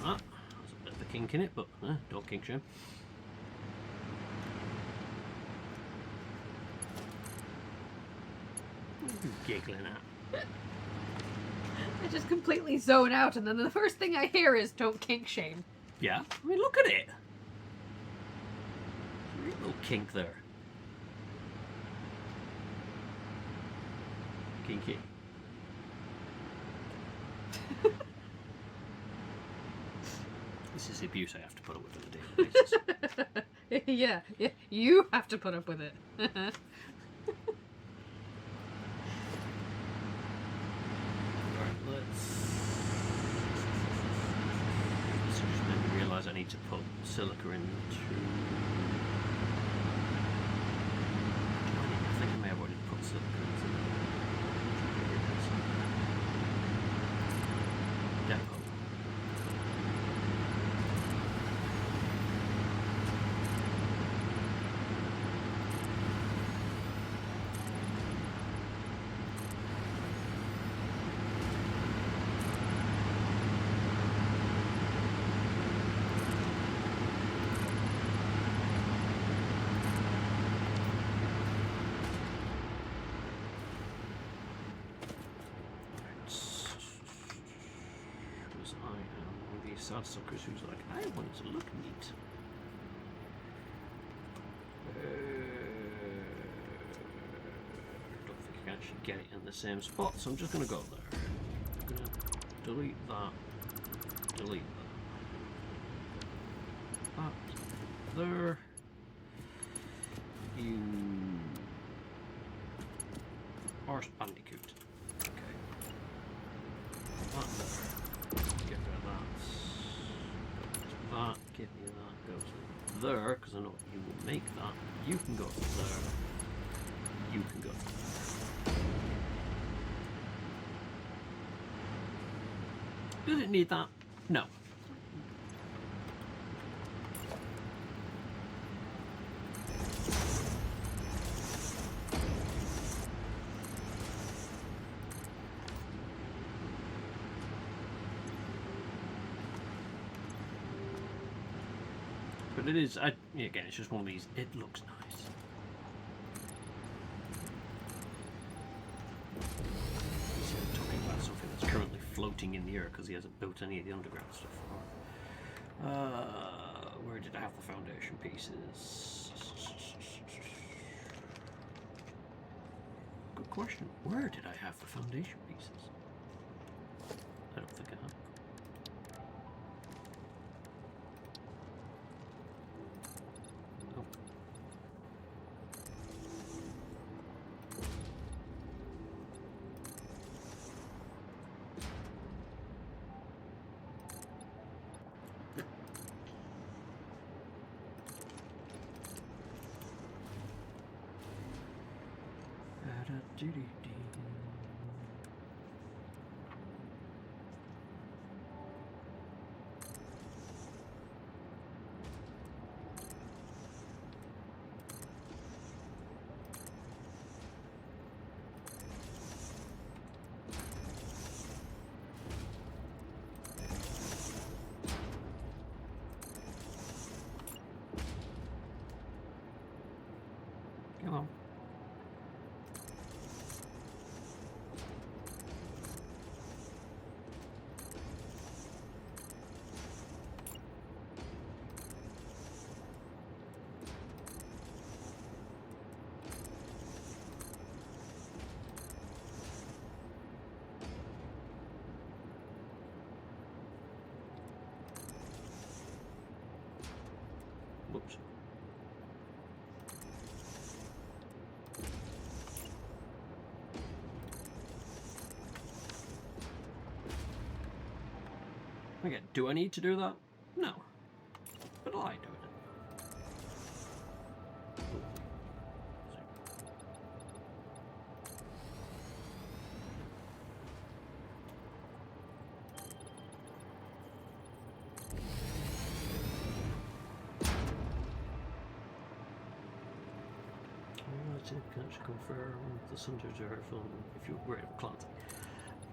that. There's a bit of a kink in it, but don't kink shame. What are you giggling at? I just completely zone out, and then the first thing I hear is "don't kink shame." Yeah, I mean, look at it. There's a little kink there. Kinky. This is the abuse I have to put up with on a daily basis. yeah, you have to put up with it. Right, let's just made me realise I need to put silica into... I think I may have already put silica into the depot. Sadsuckers who's like, I want it to look neat. Don't think I can actually get it in the same spot, so I'm just going to go there. I'm going to delete that. Delete that. That. There. You. Horse Bandicoot. Okay. That there. Get rid of that. That. Give me that. Go to there, because I know you will make that. You can go to there. You can go to there. Does it need that? No. But it is, again, it's just one of these, it looks nice. He's talking about something that's currently floating in the air because he hasn't built any of the underground stuff. Where did I have the foundation pieces? Good question. Where did I have the foundation pieces? I don't think I have. Come on. Whoops. Okay, do I need to do that? No. But I like doing it. Can actually confirm the Sun's Reserve film if you were able to plant.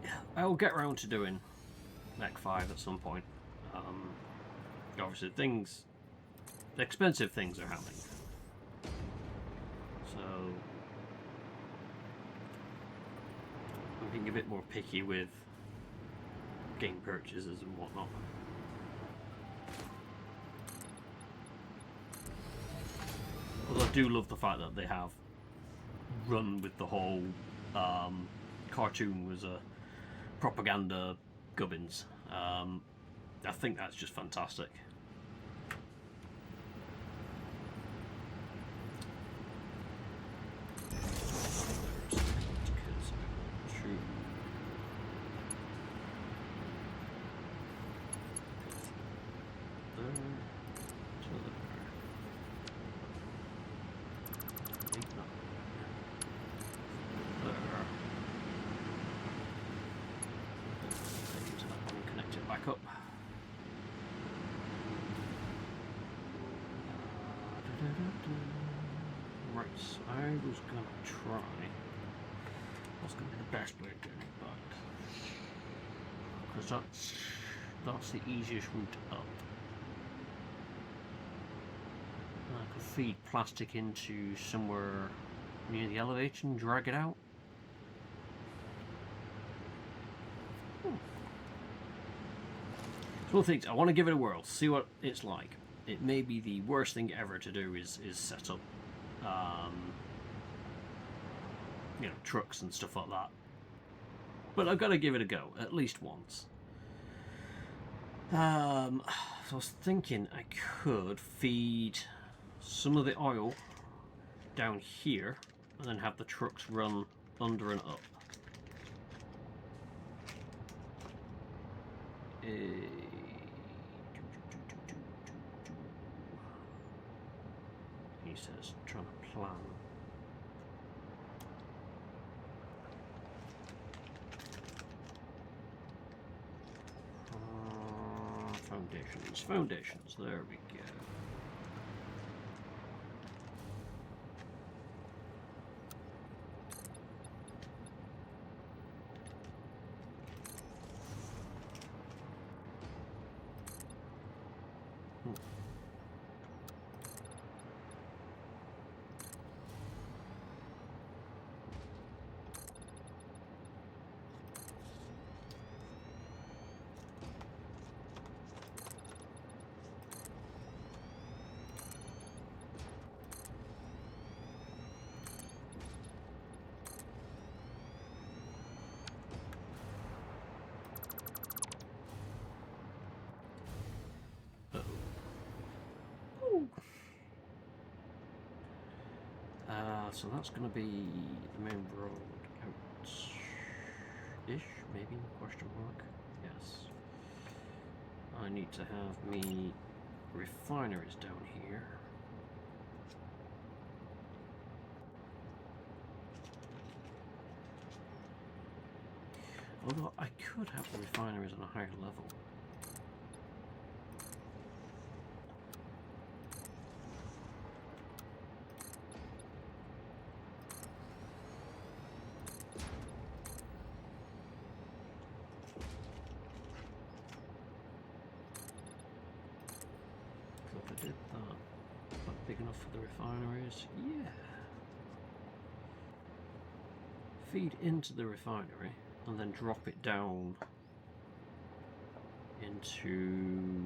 Yeah, I'll get around to doing Mech 5 at some point. Obviously, expensive things are happening. So, I'm being a bit more picky with game purchases and whatnot. Although I do love the fact that they have run with the whole cartoon was a propaganda gubbins. I think that's just fantastic. Up. Right, so I was gonna try. What's gonna be the best way of getting it back? Because that's the easiest route up. I could feed plastic into somewhere near the elevator and drag it out. It's one of the things I want to give it a whirl, see what it's like. It may be the worst thing ever to do is set up, trucks and stuff like that. But I've got to give it a go at least once. So I was thinking I could feed some of the oil down here and then have the trucks run under and up. He says, trying to plan. Foundations, there we go. So that's going to be the main road out-ish, maybe, question mark, yes. I need to have me refineries down here. Although I could have the refineries on a higher level. If I did that, not big enough for the refineries, yeah. Feed into the refinery and then drop it down into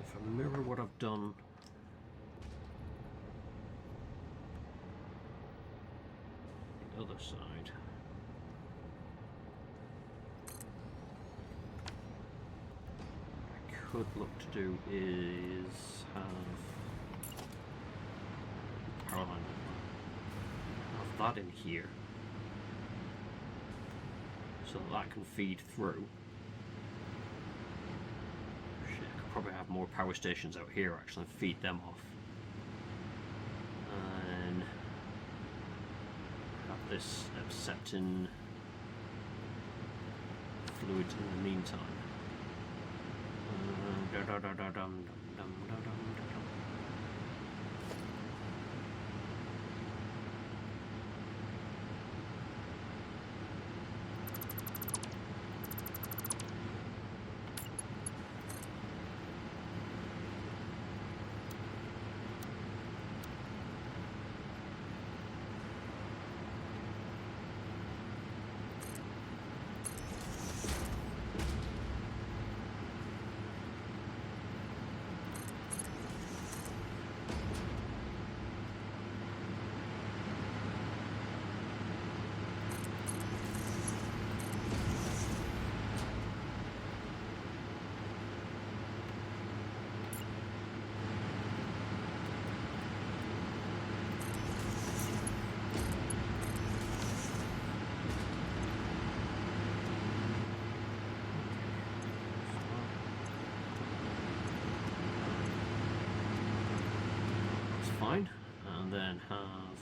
if I mirror what I've done the other side. What I could look to do is have power line, have that in here so that can feed through. Shit, I could probably have more power stations out here actually and feed them off. And have this accepting fluid in the meantime. Fine, and then have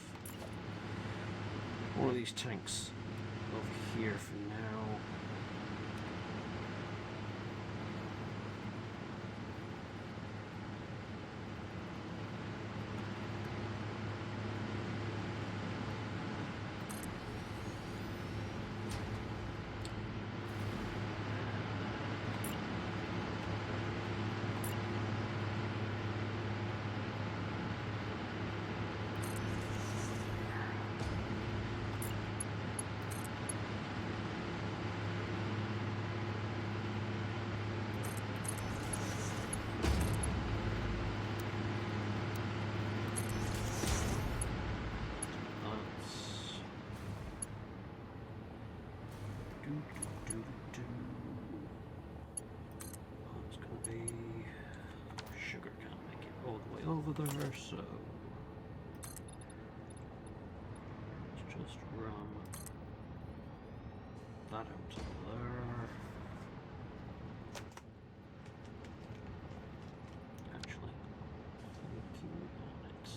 one of these tanks over here for now. over there, so let's just run that out to there. Actually, looking on it.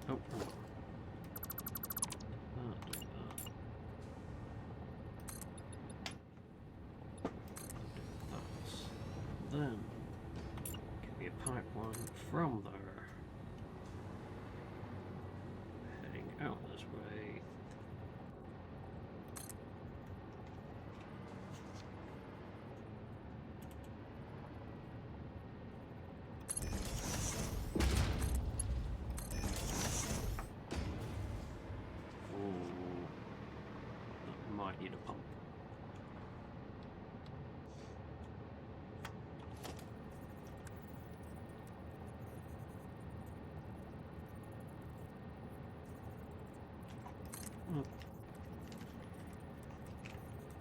Oh, no. Do that. Do that. Then give me a pipeline from there, heading out this way. That might need a pump.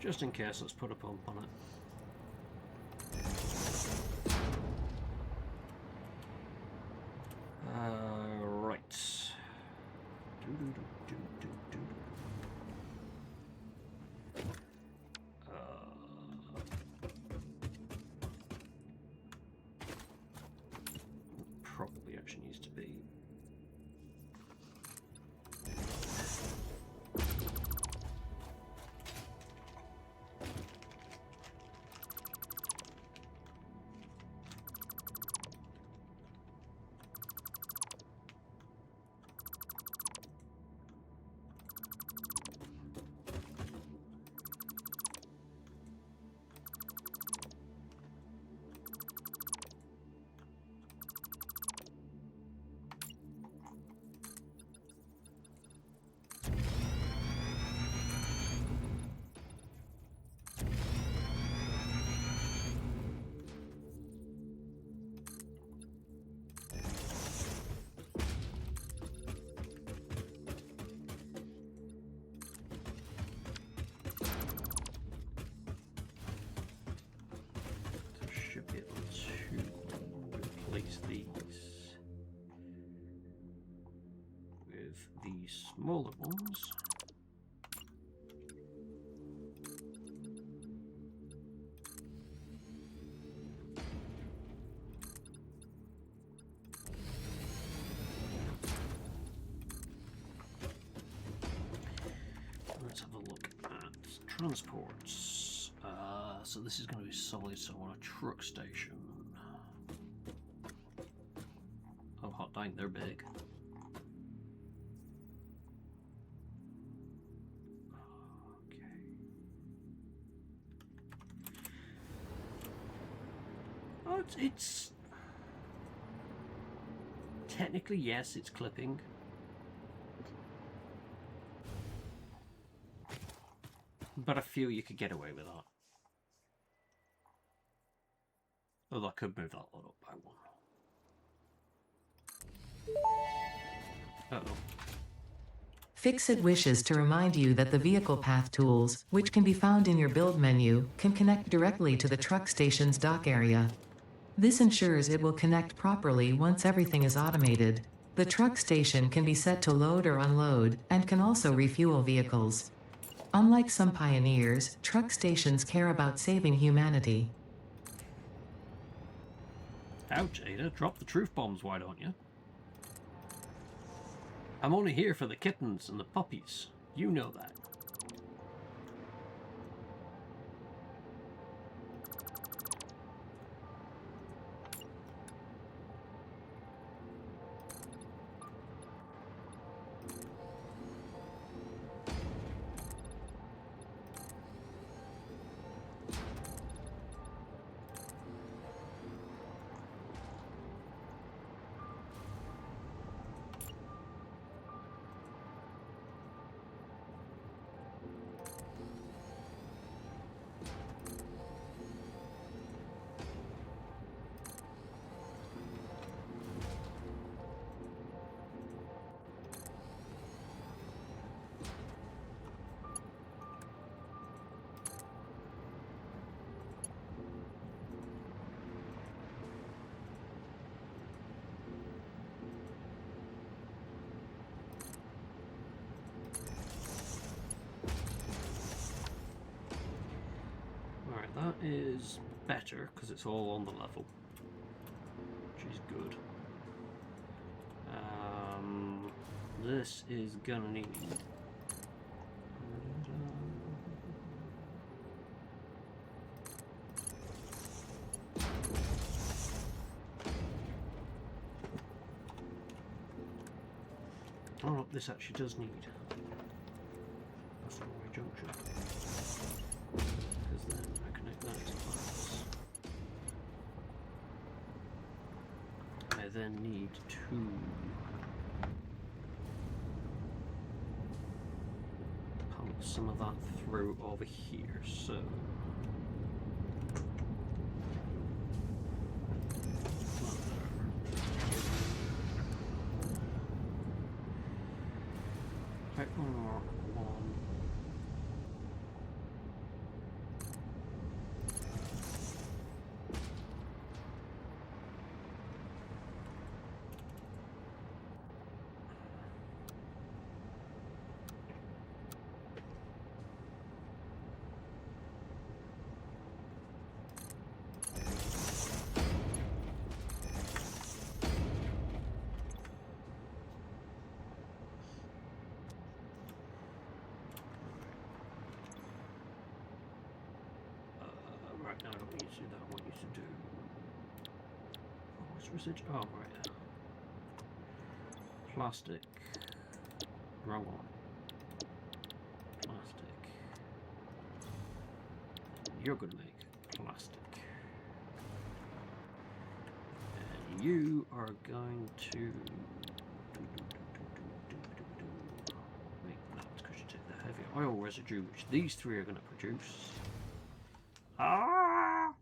Just in case, let's put a pump on it. Right. Probably actually needs to be. Should be able to replace these with the smaller ones. Let's have a look at transports. So this is going to be solid, so I want a truck station. Oh, hot dang, they're big. Okay. Oh, it's technically, yes, it's clipping. But I feel you could get away with that. Although I could move that lot up by one. Uh-oh. Fixit wishes to remind you that the vehicle path tools, which can be found in your build menu, can connect directly to the truck station's dock area. This ensures it will connect properly once everything is automated. The truck station can be set to load or unload, and can also refuel vehicles. Unlike some pioneers, truck stations care about saving humanity. Ouch, Ada, drop the truth bombs, why don't you? I'm only here for the kittens and the puppies. You know that. better because it's all on the level, which is good. This is gonna need. Oh, this actually does need a four-way junction, because then I connect that to that. I then need to pump some of that through over here, so right, one more one. Right now I don't need to do that, I want you to do... Oh, what's residual? Oh, right. Plastic. Wrong one. Plastic. You're going to make plastic. And you are going to... make that, because you take the heavy oil residue, which these three are going to produce. Ah!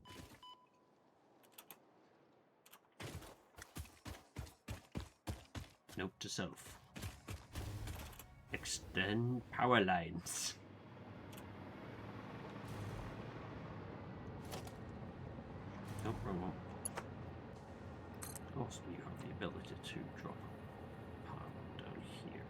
Note to self. Extend power lines. Nope, wrong one. Also, you have the ability to drop power down here.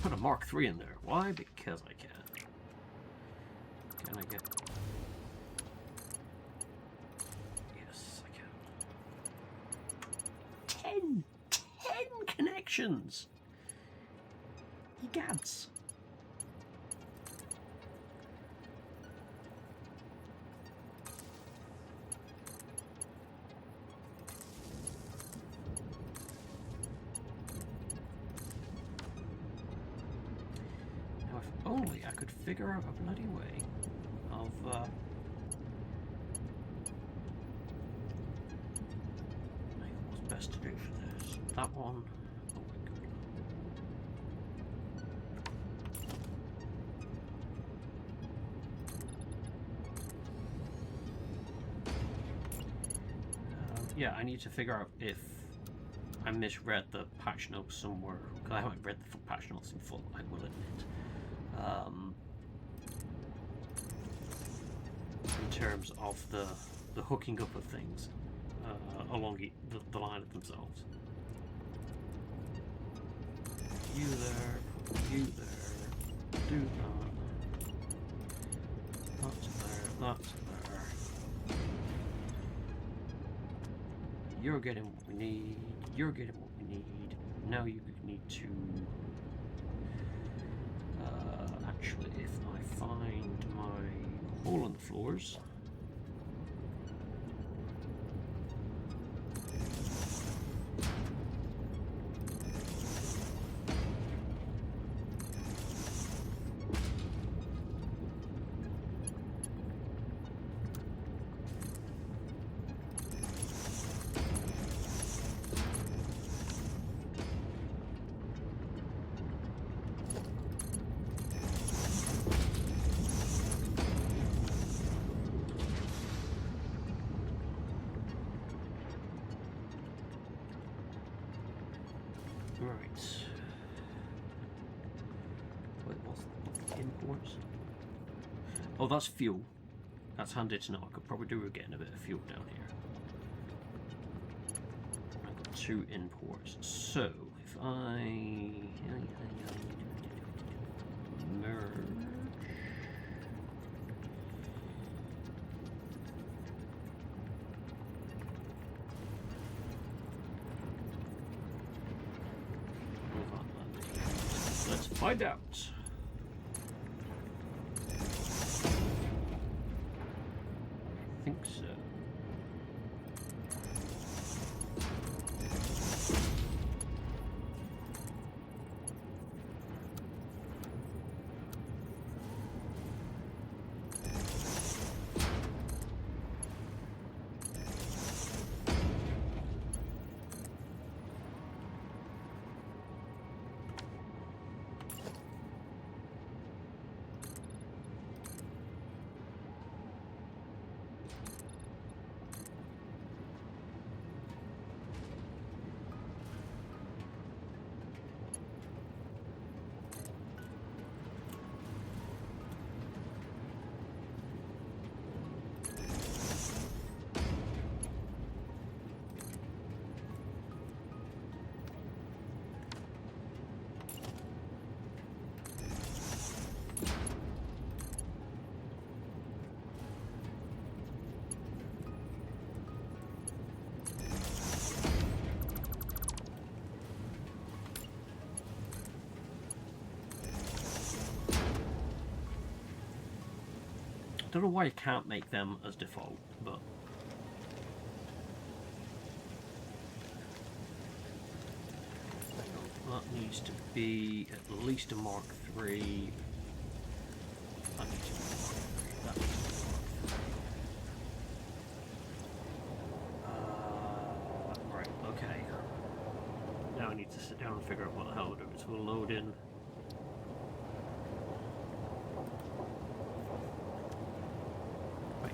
Put a Mark III in there. Why? Because I can. Can I get... Yes, I can. 10 connections! Egads! If only I could figure out a bloody way of what's best to do for this. That one. Oh my god. Yeah, I need to figure out if I misread the patch notes somewhere, because I haven't read the patch notes in full, I will admit. In terms of the hooking up of things along the line of themselves. You there, you there, do that. That's there, that's there. You're getting what we need, you're getting what we need. Now you need to... actually, if I find my hole in the floors... Right. Wait, what's the import imports. Oh, that's fuel. That's handy to know. I could probably do with getting a bit of fuel down here. I've got 2 imports. So, if I merge. Let's find out. I think so. I don't know why you can't make them as default, but that needs to be at least a Mark III. That needs to be a Mark III. That needs to be a Mark III. Right, okay. Now I need to sit down and figure out what the hell we're doing. So we'll load in.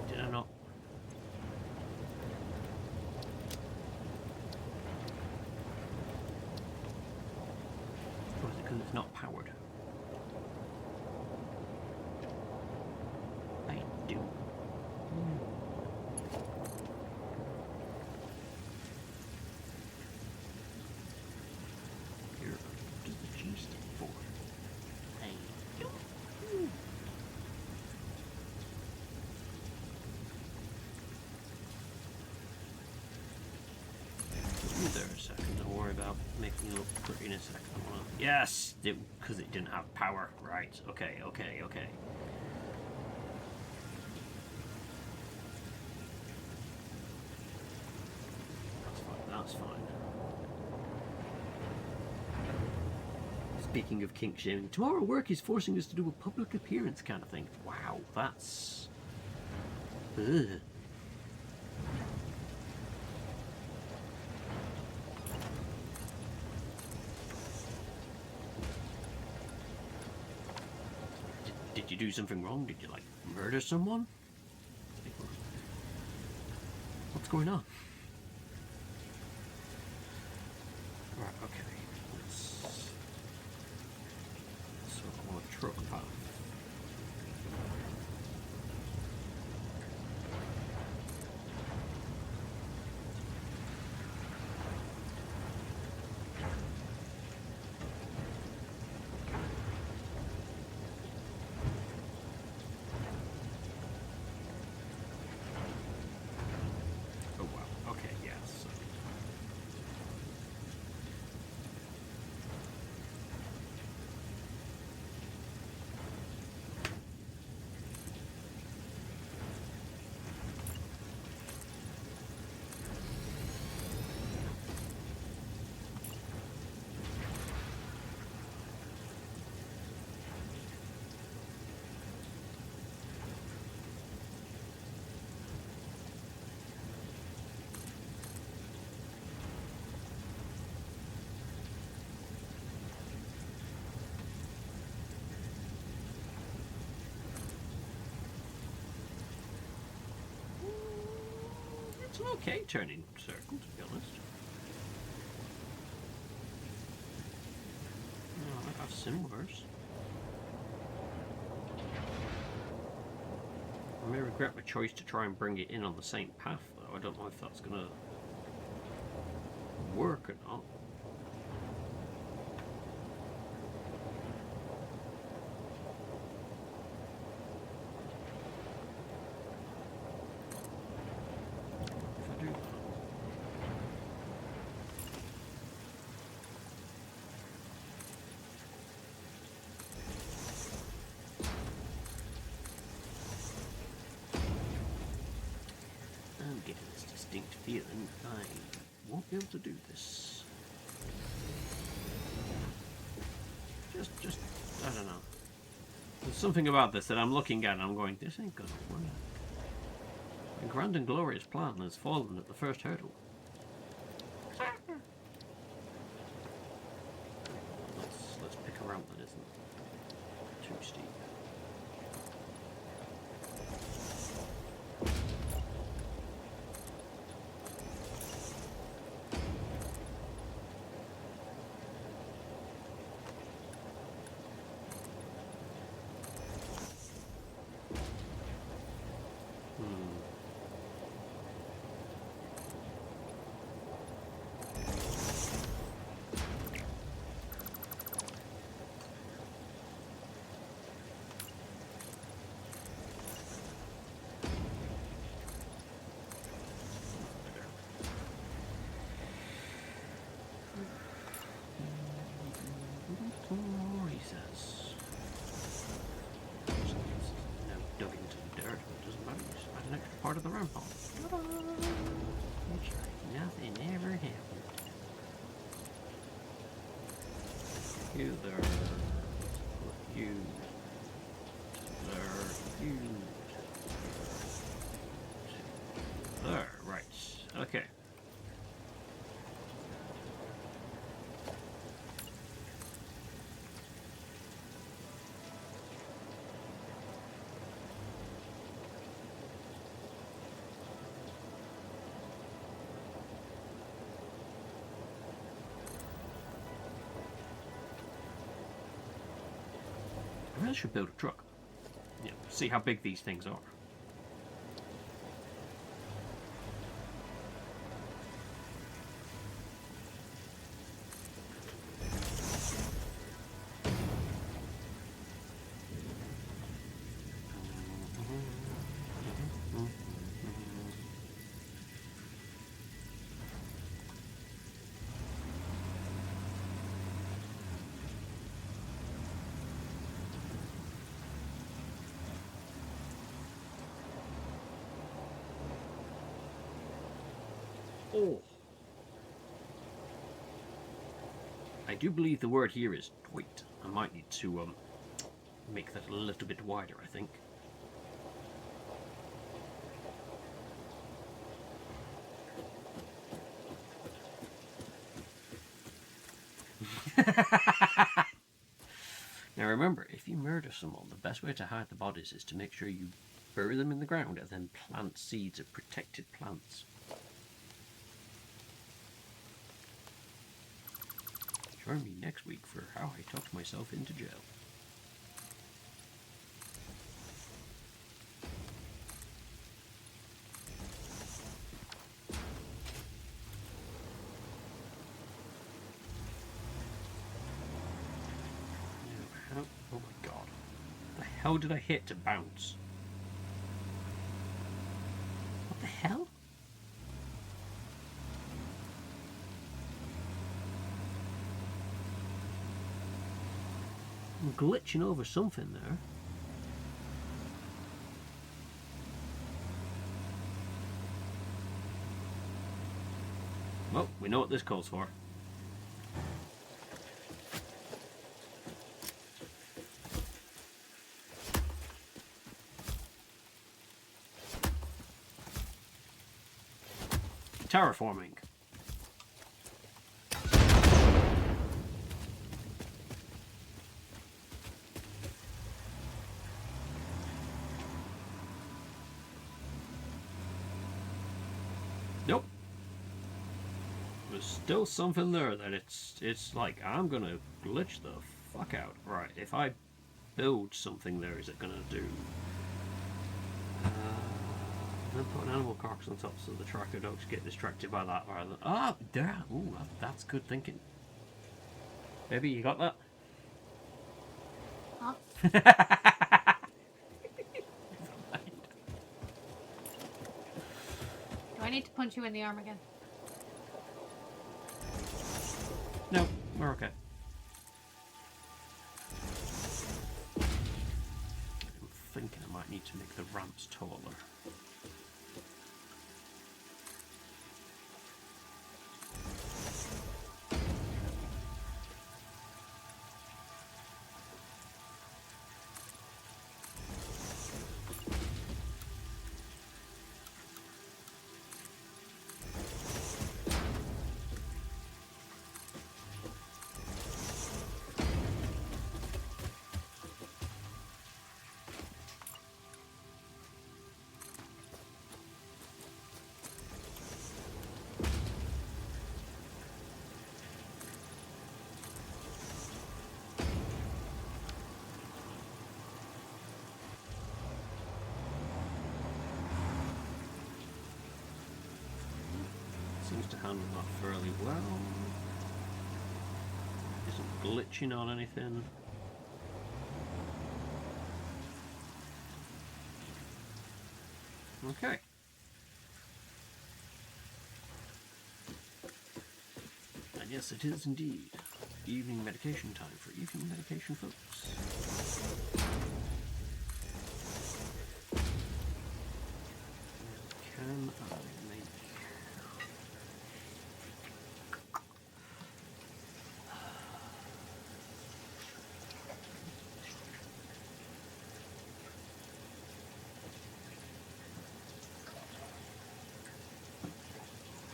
Did I not? Or is it because it's not powered? I do. Here, what does the G stand for? I do. There a second, don't worry about making it look pretty in a second. Yes, because it didn't have power. Right, okay. That's fine. Speaking of kink shaming, tomorrow work is forcing us to do a public appearance kind of thing. Wow, that's... Ugh. Did you do something wrong? Did you, like, murder someone? What's going on? Right, okay. Let's sort of a truck path. It's an okay turning circle, to be honest. I have similars. I may regret my choice to try and bring it in on the same path, though. I don't know if that's gonna work or not. If I do that. I'm getting this distinct feeling I won't be able to do this. Just, I don't know. There's something about this that I'm looking at and I'm going, this ain't gonna work. A grand and glorious plan has fallen at the first hurdle. Let's pick a ramp that isn't too steep. He says. Now dug into the dirt, but it doesn't matter. Just add an extra part of the ramp on. It's like nothing ever happened. You there. You there. You there. Right. Okay. I really should build a truck. Yeah, see how big these things are. Oh. I do believe the word here is tweet. I might need to make that a little bit wider, I think. Now remember, if you murder someone, the best way to hide the bodies is to make sure you bury them in the ground and then plant seeds of protected plants. Join me next week for how I talked myself into jail. Oh my god. What the hell did I hit to bounce? What the hell? I'm glitching over something there. Well, we know what this calls for. Terraforming. Nope. There's still something there that it's like I'm gonna glitch the fuck out. Right, if I build something there, is it gonna do? Then put an animal carcass on top so the tracker dogs get distracted by that rather than... Ah, there! Ooh, that's good thinking. Maybe you got that? Huh? Do I need to punch you in the arm again? No, we're okay. I'm thinking I might need to make the ramps taller. Seems to handle that fairly well. Isn't glitching on anything. Okay. And yes, it is indeed evening medication time for evening medication, folks. Can I make...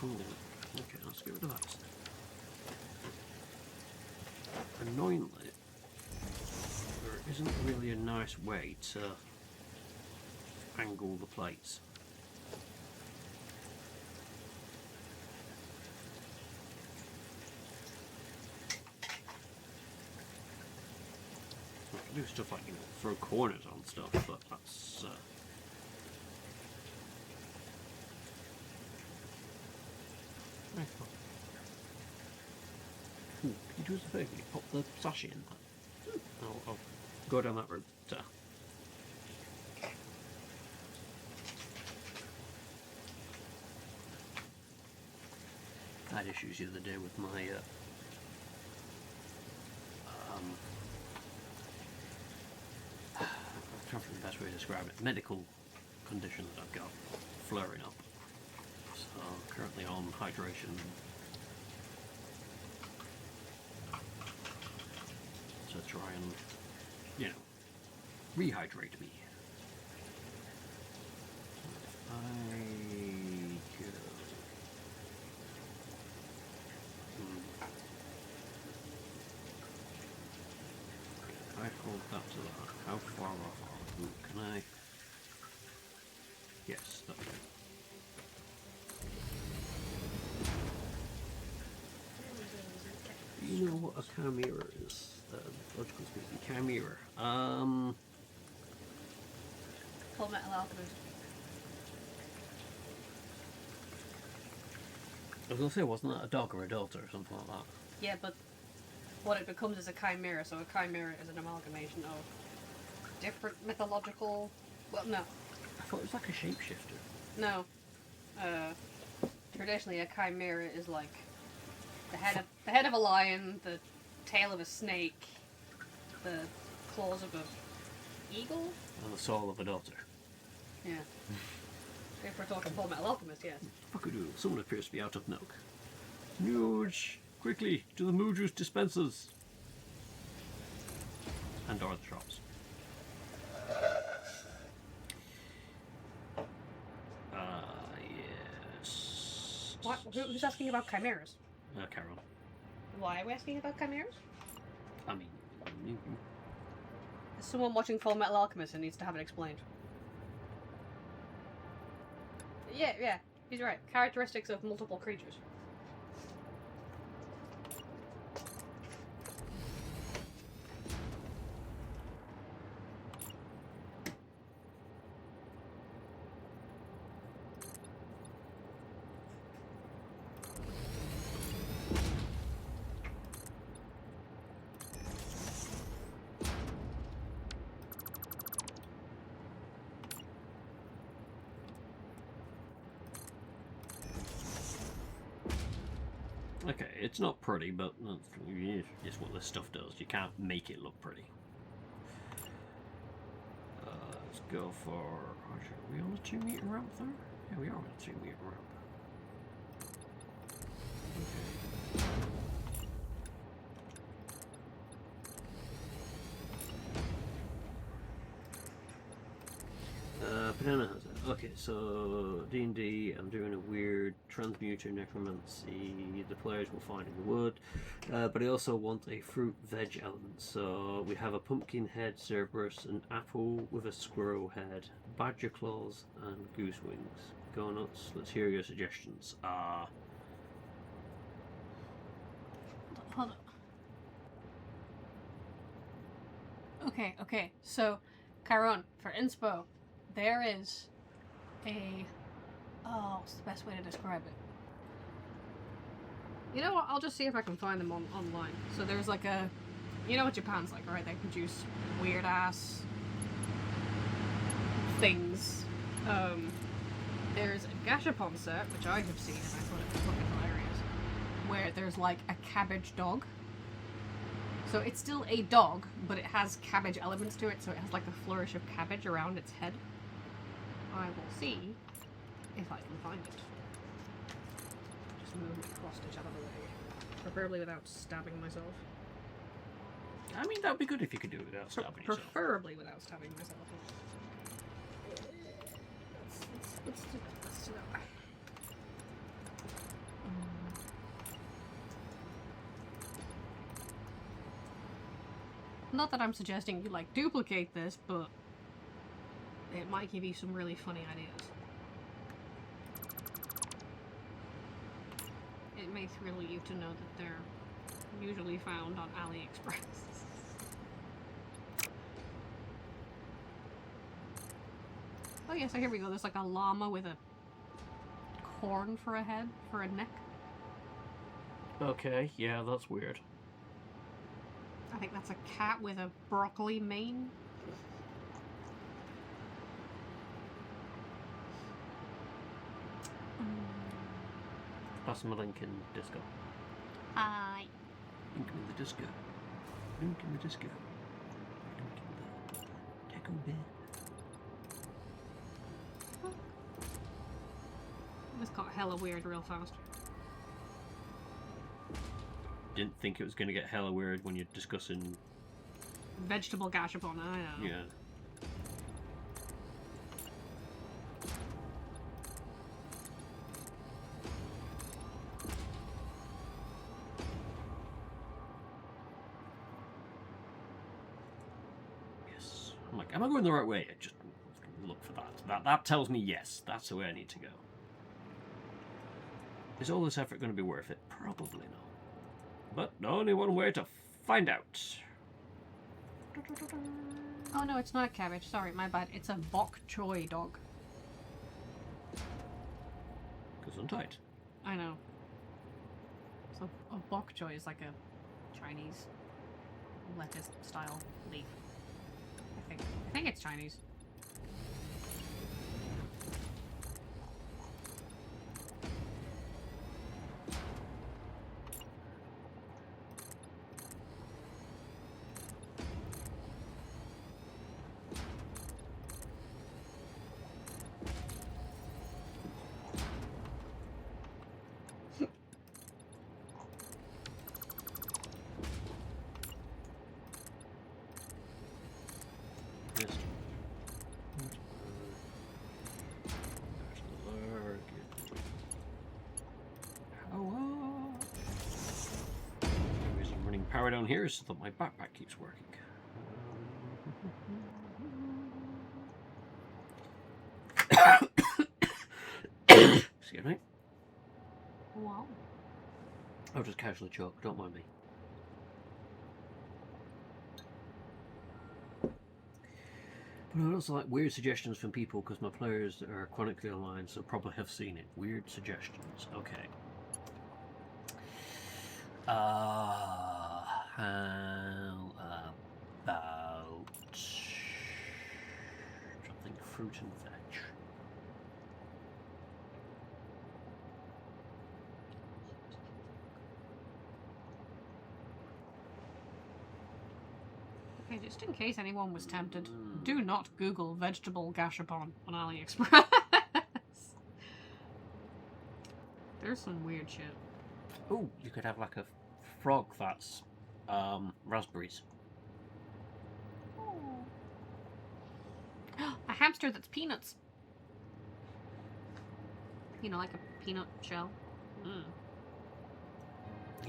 Okay, let's get rid of that. Annoyingly, there isn't really a nice way to angle the plates. I can do stuff like, throw corners on stuff, but that's... Can you do us a favour? Can you pop the sachet in that? I'll go down that road. I had issues the other day with my I'm trying to think the best way to describe it. Medical condition that I've got flaring up. So currently on hydration to try and, rehydrate me. I hold that to that. How far off are we? Can I? Yes, that's good. You know what a chimera is? Logical speaking, chimera. Full Metal Alchemist. I was gonna say, wasn't that a dog or a delta or something like that? Yeah, but what it becomes is a chimera, so a chimera is an amalgamation of different mythological... Well, no. I thought it was like a shapeshifter. No. Traditionally, a chimera is like the head of a lion, the tail of a snake, the claws of a eagle, And the soul of a daughter. yeah. If we're talking Full Metal Alchemist, yes. Fuckadoodle, someone appears to be out of milk. Nuge! Quickly, to the moo juice dispensers! And door the shops. Yes. What? Who's asking about chimeras? Carol. Why are we asking about chimeras? I mean, As someone watching Full Metal Alchemist and needs to have it explained. Yeah, he's right. Characteristics of multiple creatures. Okay, it's not pretty, but it's what this stuff does. You can't make it look pretty. Let's go for... Are we on the 2-meter ramp there? Yeah, we are on a 2-meter ramp. Okay. Banana has it. Okay, so D&D, I'm doing a weird transmuter necromancy the players will find in the wood, but I also want a fruit veg element. So we have a pumpkin head Cerberus, an apple with a squirrel head, badger claws, and goose wings. Go nuts. Let's hear your suggestions. Hold on. Okay. So, Chiron, for inspo, there is a... Oh, what's the best way to describe it? You know what? I'll just see if I can find them online. So there's like a... You know what Japan's like, right? They produce weird-ass things. There's a gashapon set, which I have seen, and I thought it was fucking hilarious, where there's like a cabbage dog. So it's still a dog, but it has cabbage elements to it, so it has like a flourish of cabbage around its head. I will see if I can find it. Just move my cross stitch out of the way. Preferably without stabbing myself. I mean, that would be good if you could do it without stabbing yourself. Preferably without stabbing myself. Let's do that. Not that I'm suggesting you, like, duplicate this, but it might give you some really funny ideas. It may thrill you to know that they're usually found on AliExpress. Oh yeah, so here we go. There's like a llama with a horn for a head, for a neck. Okay, yeah, that's weird. I think that's a cat with a broccoli mane. Pass him a link in Disco. Hi. Link in the Disco. Link in the Disco. Link in the Deco bit. This got hella weird real fast. Didn't think it was going to get hella weird when you're discussing... Vegetable gashapon, I know. Yeah. Yes. I'm like, am I going the right way? I just look for that. That tells me yes, that's the way I need to go. Is all this effort going to be worth it? Probably not. But only one way to find out. Oh no, it's not a cabbage. Sorry, my bad. It's a bok choy dog. Gesundheit. I know. So a bok choy is like a Chinese lettuce style leaf. I think it's Chinese. Power down here so that my backpack keeps working. Excuse me. Wow. I'll just casually choke, don't mind me. But I also like weird suggestions from people because my players are chronically online, so probably have seen it. Weird suggestions. Okay. How about something fruit and veg? Okay, just in case anyone was tempted, do not Google vegetable gashapon on AliExpress. There's some weird shit. Oh, you could have like a frog that's raspberries. A hamster that's peanuts. You know, like a peanut shell. Mm.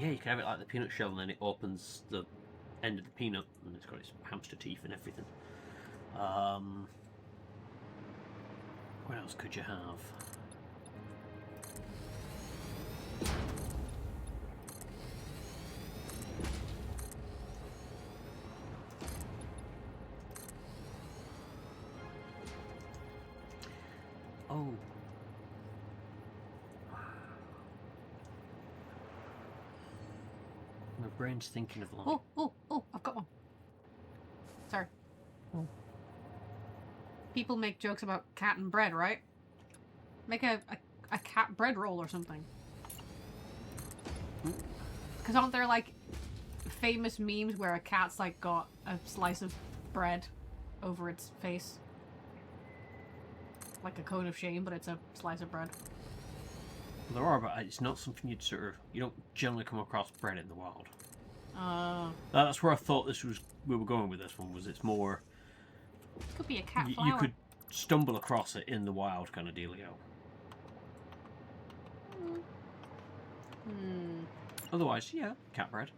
Yeah, you can have it like the peanut shell, and then it opens the end of the peanut, and it's got its hamster teeth and everything. What else could you have? Oh. My brain's thinking of like... Oh, I've got one. Sorry. People make jokes about cat and bread, right? Make a cat bread roll or something. Because aren't there like famous memes where a cat's like got a slice of bread over its face? Like a cone of shame, but it's a slice of bread. There are, but it's not something you'd sort of... You don't generally come across bread in the wild. That's where I thought we were going with this one, was it's more... Could be a cat flower. You could stumble across it in the wild kind of dealio. Otherwise, yeah, cat bread.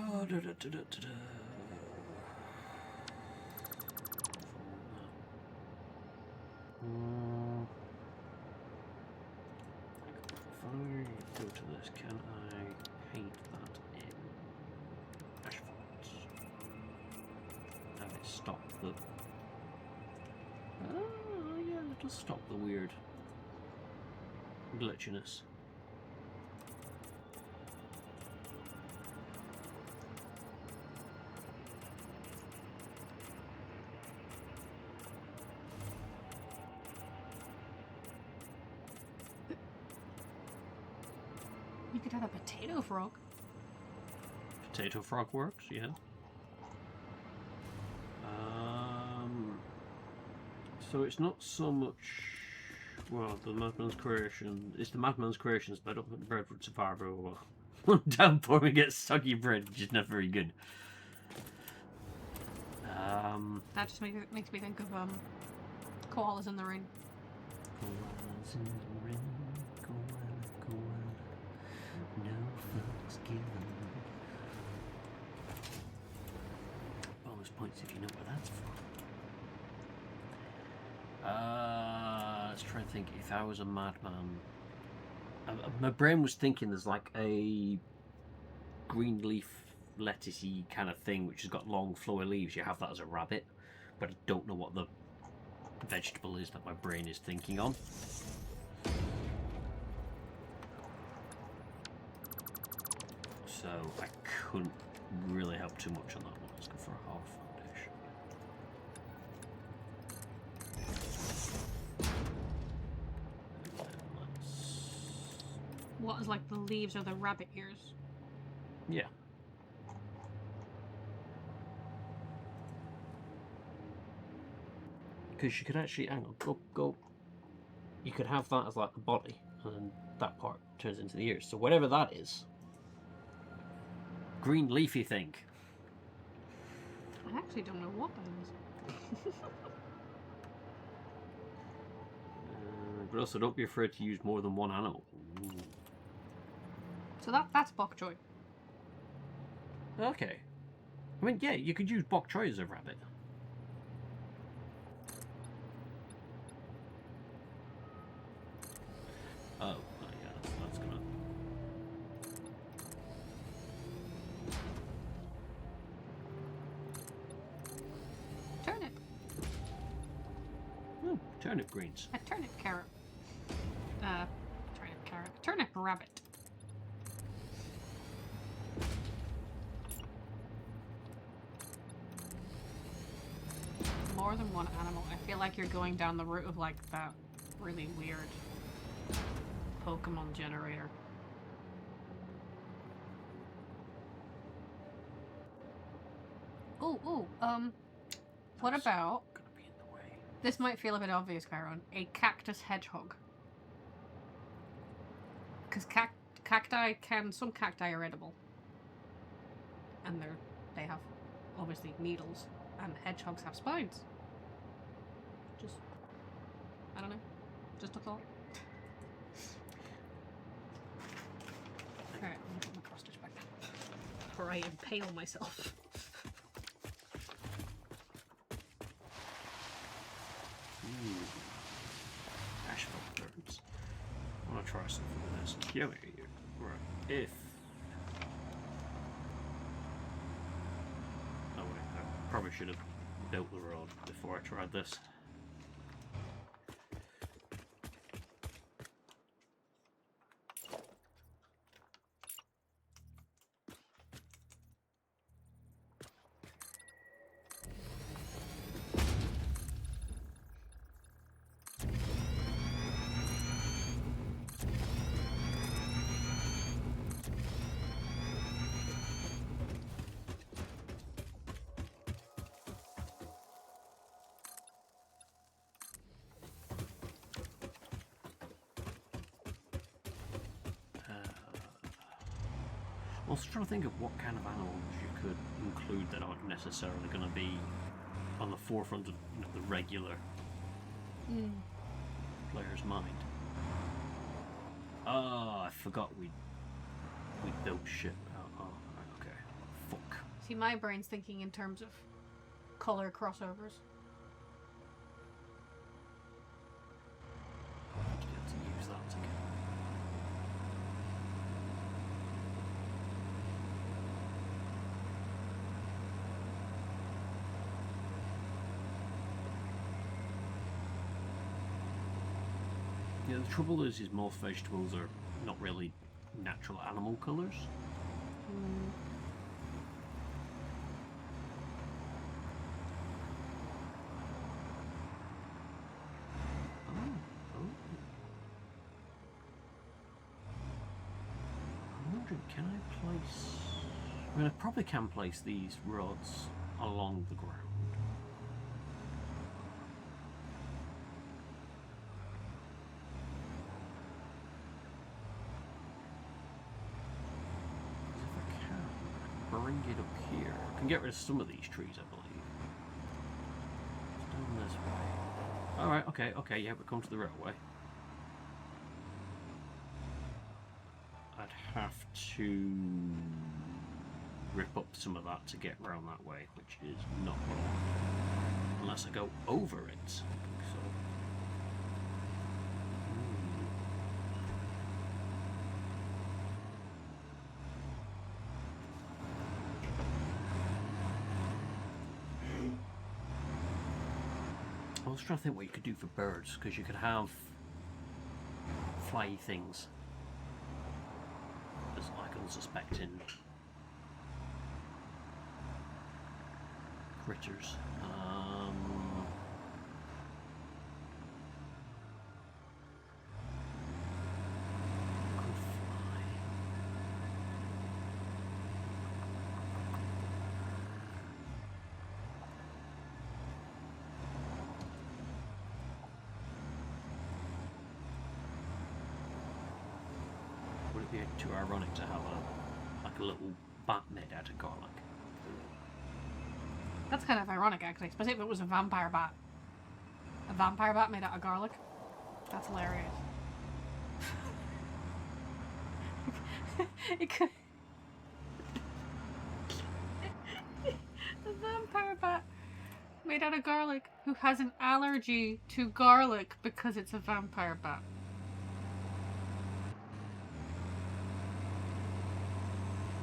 If I go to this, can I paint that in asphalt? Have it stop the... yeah, it'll stop the weird glitchiness. You could have a potato frog. Potato frog works, yeah. So it's not so much... Well, the Madman's Creation... It's the Madman's Creations, but I don't think bread would survive very well. One downpour and get soggy bread, which is not very good. That just makes me think of koalas in the rain. Koalas in the rain, koala, koala, no fucks given. Bonus points if you know what that's for. Let's try and think. If I was a madman, my brain was thinking there's like a green leaf lettucey kind of thing which has got long flowy leaves. You have that as a rabbit, but I don't know what the vegetable is that my brain is thinking on. So I couldn't really help too much on that one. Let's go for a half foundation. What is like the leaves or the rabbit ears? Yeah. Because you could actually, hang on, go. You could have that as like the body, and then that part turns into the ears. So whatever that is, green leafy thing. I actually don't know what that is. But also, don't be afraid to use more than one animal. Ooh. So that's bok choy. Okay. I mean, yeah, you could use bok choy as a rabbit. Oh, yeah, that's gonna... Turnip. Oh, turnip greens. A turnip carrot. Turnip carrot. Turnip rabbit. More than one animal. I feel like you're going down the route of like that really weird Pokemon generator. Ooh, what That's about, gonna be in the way. this might feel a bit obvious, Chiron, a cactus hedgehog. Because some cacti are edible. And they have, obviously, needles. And hedgehogs have spines. Just, I don't know. Just a thought. Alright, I'm gonna put my cross stitch back. Before I impale myself. Asphalt birds. I want to try something with this. Yeah, right. If. Oh, wait. I probably should have built the road before I tried this. I was trying to think of what kind of animals you could include that aren't necessarily going to be on the forefront of the regular player's mind. Oh, I forgot we built shit. Oh, right, okay. Fuck. See, my brain's thinking in terms of color crossovers. Just have to use that to get. Yeah, the trouble is most vegetables are not really natural animal colours. I'm wondering, can I place... I mean, I probably can place these rods along the ground. Bring it up here. I can get rid of some of these trees, I believe. It's down this way. Alright, okay, yeah, we come to the railway. I'd have to rip up some of that to get round that way, which is not what I want. Unless I go over it. So. I was trying to think what you could do for birds, because you could have flyy things as like unsuspecting critters. Could fly. Would it be too ironic to have a little bat made out of garlic? That's kind of ironic, actually, especially if it was a vampire bat. A vampire bat made out of garlic? That's hilarious. It could... A vampire bat made out of garlic who has an allergy to garlic because it's a vampire bat.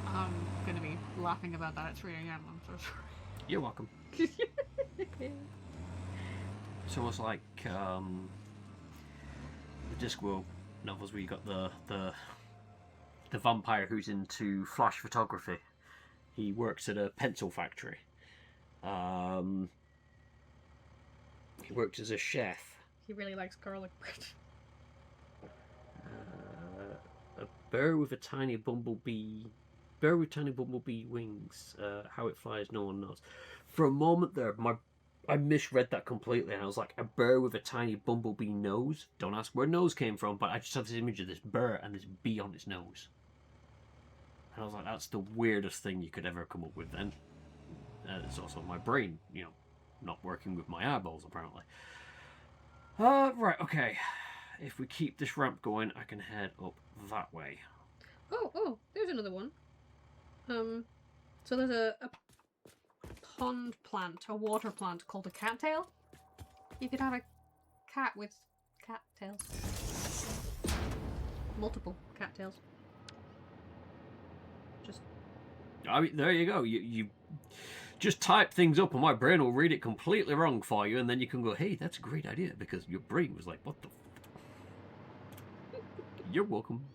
I'm gonna be laughing about that at 3 AM. I'm so sorry. You're welcome. It's almost like the Discworld novels where you got the the vampire who's into flash photography. He works at a pencil factory. He works as a chef. He really likes garlic bread. A bird with a tiny bumblebee. Bird with tiny bumblebee wings. How it flies, no one knows. For a moment there, I misread that completely, and I was like, a bird with a tiny bumblebee nose. Don't ask where nose came from, but I just have this image of this bird and this bee on its nose. And I was like, that's the weirdest thing you could ever come up with then. It's also my brain, not working with my eyeballs, apparently. Right, okay. If we keep this ramp going, I can head up that way. Oh, there's another one. So there's a pond plant, a water plant called a cattail. You could have a cat with cattails. Multiple cattails. I mean, there you go. You just type things up and my brain will read it completely wrong for you, and then you can go, hey, that's a great idea, because your brain was like, what the You're welcome.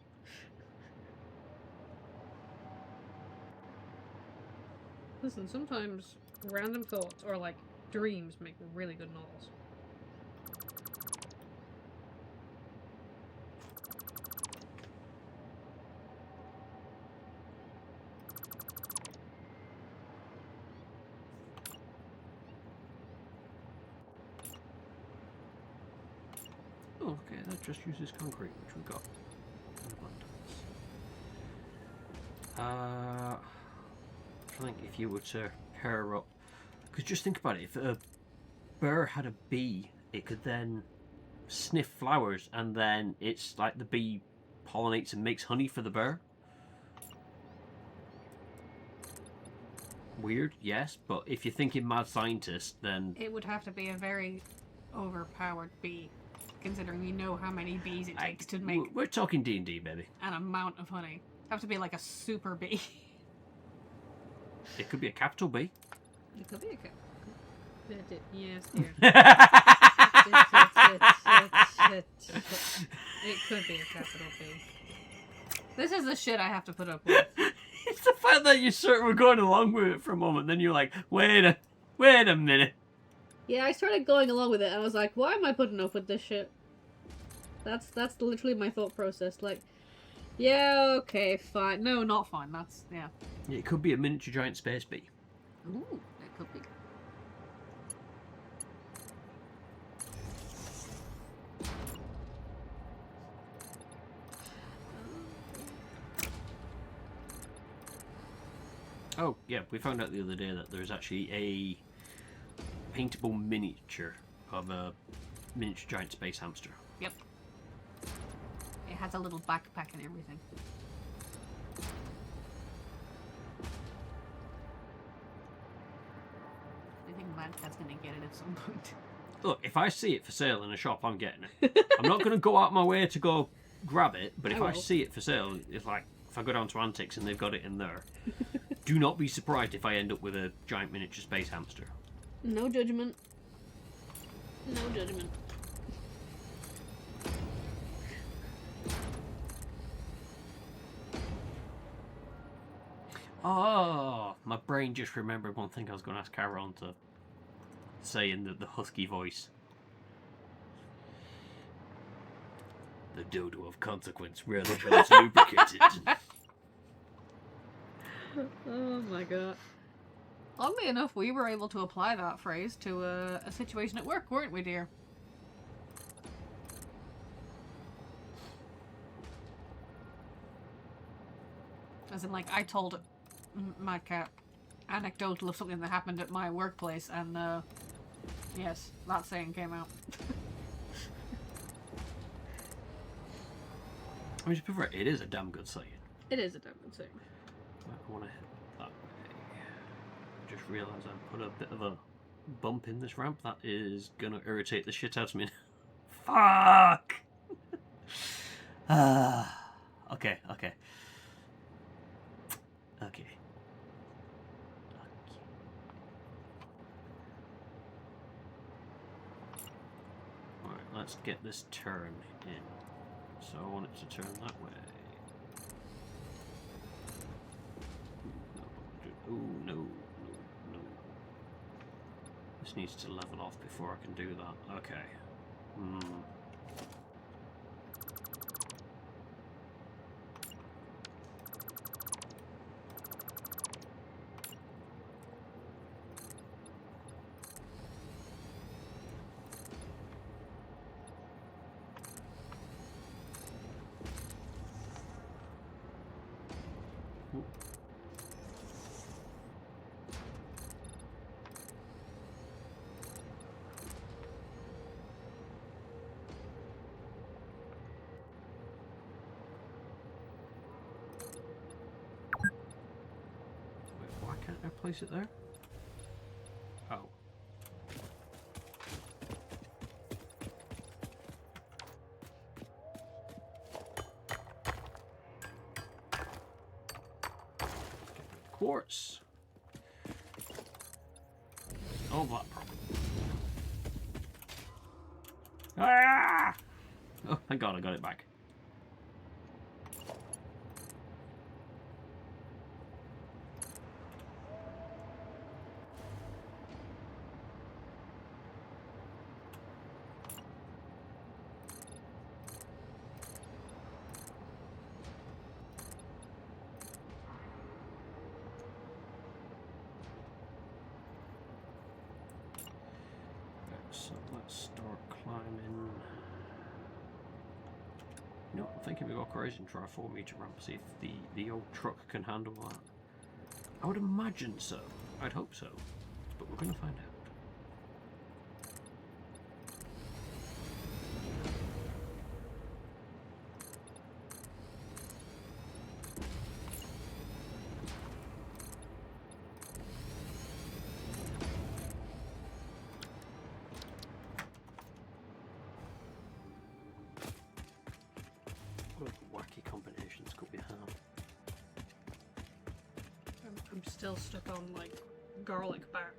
Listen, sometimes random thoughts or like dreams make really good novels. Oh, okay, that just uses concrete, which we got in abundance. I think if you were to pair up, because just think about it, if a burr had a bee, it could then sniff flowers, and then it's like the bee pollinates and makes honey for the burr. Weird, yes, but if you're thinking mad scientist, then it would have to be a very overpowered bee, considering we know how many bees it takes to make. We're talking D&D, baby. An amount of honey. Have to be like a super bee. It could be a capital B. It could be a capital. Yes, dear. It could be a capital B. This is the shit I have to put up with. It's the fact that you sort of were going along with it for a moment, then you're like, wait a minute. Yeah, I started going along with it, and I was like, why am I putting up with this shit? That's literally my thought process. Like, yeah, okay, fine. No, not fine. That's, yeah. It could be a miniature giant space bee. Ooh, it could be. Oh, yeah, we found out the other day that there's actually a paintable miniature of a miniature giant space hamster. Yep. It has a little backpack and everything. I think Madcat's gonna get it at some point. Look, if I see it for sale in a shop, I'm getting it. I'm not going to go out my way to go grab it, but if I see it for sale, it's like, if I go down to Antics and they've got it in there, do not be surprised if I end up with a giant miniature space hamster. No judgment. No judgment. Oh, my brain just remembered one thing I was going to ask Caron to say in the husky voice. The dodo of consequence rarely goes lubricated. Oh my god. Oddly enough, we were able to apply that phrase to a situation at work, weren't we, dear? As in, like, I told Madcap anecdotal of something that happened at my workplace, and, yes, that saying came out. I mean, to be fair, it is a damn good saying. It is a damn good saying. I want to head that way. Just realised I put a bit of a bump in this ramp. That is going to irritate the shit out of me. Fuck! Okay. Alright, let's get this turn in. So I want it to turn that way. This needs to level off before I can do that. Okay. Why can't I place it there? Oh. Quartz. Oh, that problem. Ah! Oh, thank God I got it back. So let's start climbing. No, I'm thinking we go crazy and try a 4-meter ramp, see if the old truck can handle that. I would imagine so. I'd hope so. But we're going to find out. What wacky combinations could we have? I'm still stuck on like garlic bat.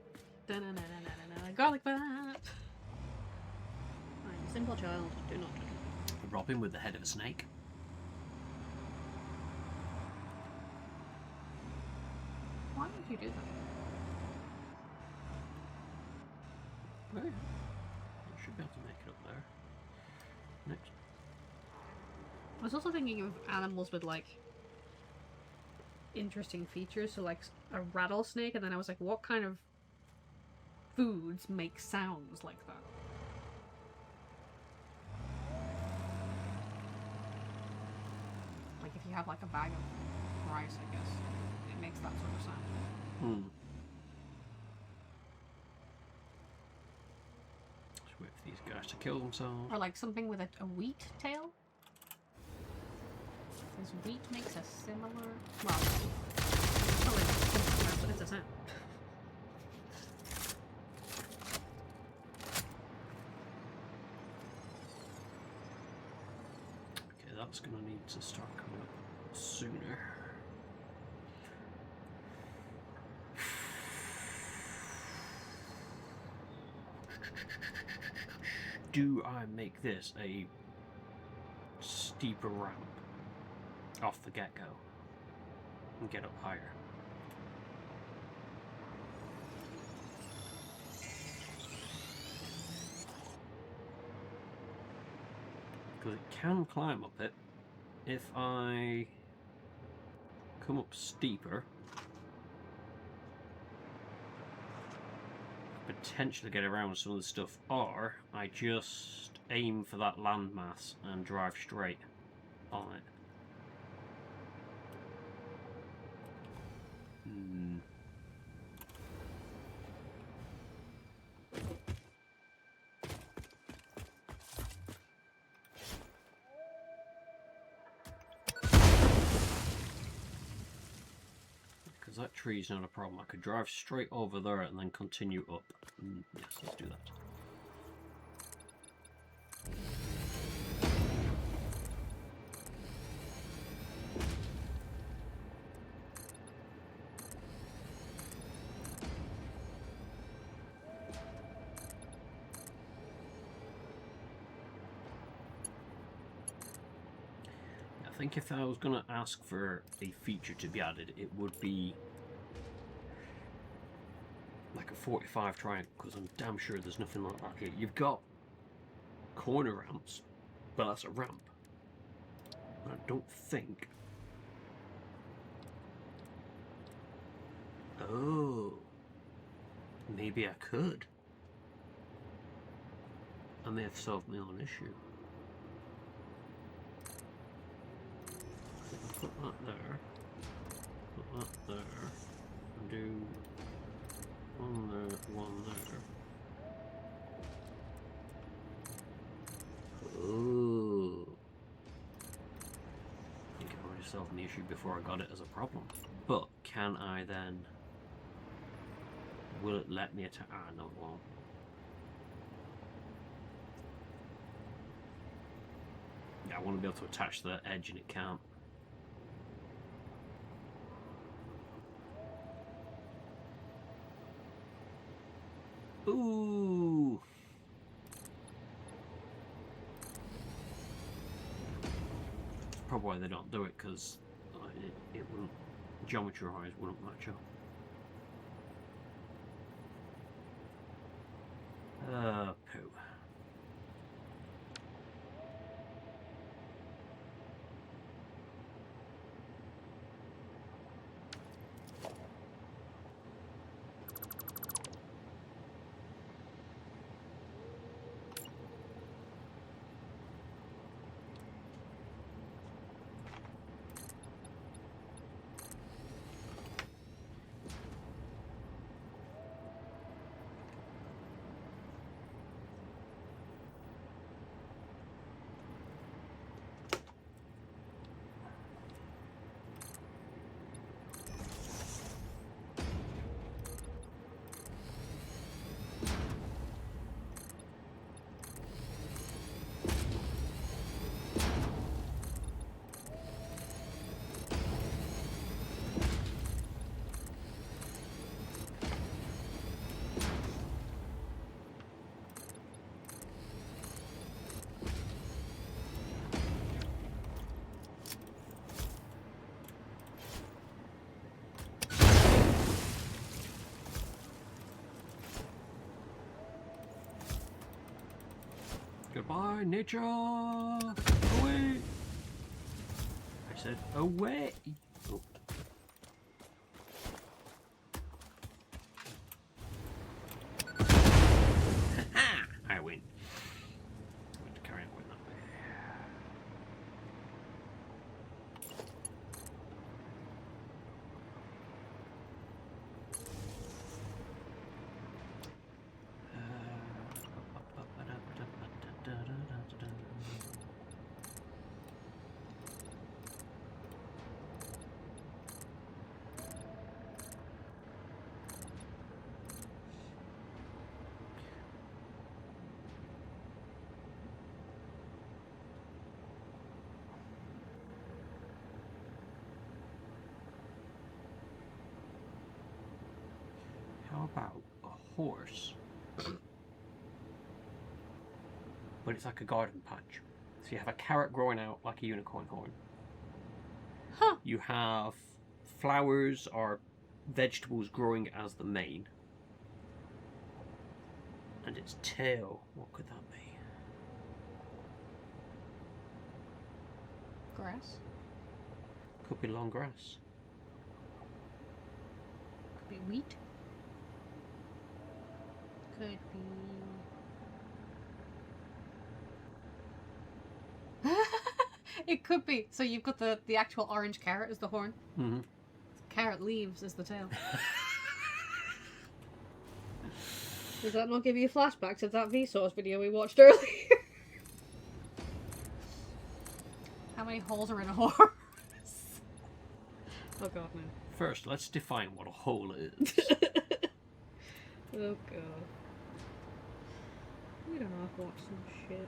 Garlic bat. I'm a simple child. Do not judge me. A robin with the head of a snake. Why would you do that? Oh yeah. I should be able to make it up there. Next. I was also thinking of animals with like interesting features, so like a rattlesnake, and then I was like, what kind of foods make sounds like that? Like if you have like a bag of rice, I guess, it makes that sort of sound. Just wait for these guys to kill themselves. Or like something with a wheat tail. Because wheat makes a similar... Well, it's probably not similar, but it's a sound. Okay, that's going to need to start coming up sooner. Do I make this a steeper ramp off the get-go and get up higher? Because it can climb up it if I come up steeper, potentially get around some of the stuff, or I just aim for that landmass and drive straight on it. Because that tree's not a problem. I could drive straight over there and then continue up. Yes, let's do that. I think if I was going to ask for a feature to be added, it would be like a 45 triangle, because I'm damn sure there's nothing like that here. You've got corner ramps, but that's a ramp. I don't think... Oh, maybe I could. I may have solved my own issue. Put that there. Put that there. And do one there, one there. Oh. I think I already solved the issue before I got it as a problem. But can I then... Will it let me attack? Ah, no, it won't. Yeah, I want to be able to attach the edge and it can't. Ooh! That's probably why they don't do it, because it wouldn't, geometry-wise wouldn't match up. Poo. Goodbye, nature! Away! I said, away! Oh. I win. I'm going to carry on going that way. How about a horse? But it's like a garden patch. So you have a carrot growing out like a unicorn horn. Huh. You have flowers or vegetables growing as the mane. And its tail, what could that be? Grass. Could be long grass. Could be wheat. Could be... It could be. So you've got the actual orange carrot as the horn. Mm-hmm. Carrot leaves as the tail. Does that not give you flashbacks of that Vsauce video we watched earlier? How many holes are in a horse? Oh god, no. First, let's define what a hole is. Oh god. We don't know if watch some shit.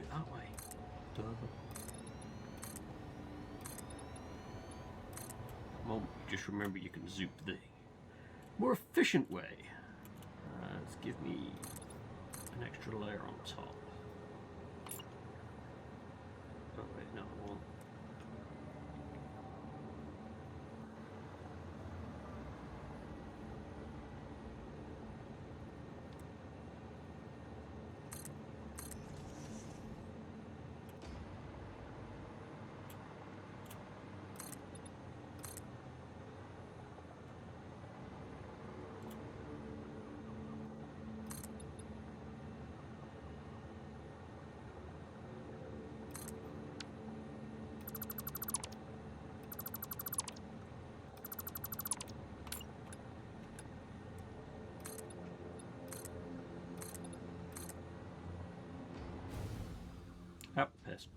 it that way. Duh. Moment, just remember you can zoop the more efficient way. Let's give me an extra layer on top. Oh wait, no, I won't. Oh, piss.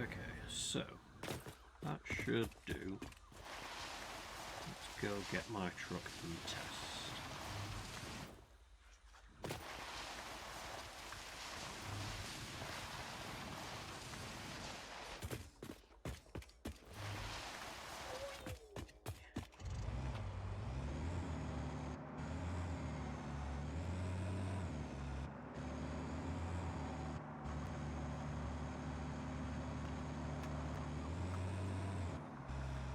Okay, so that should do. Let's go get my truck and test.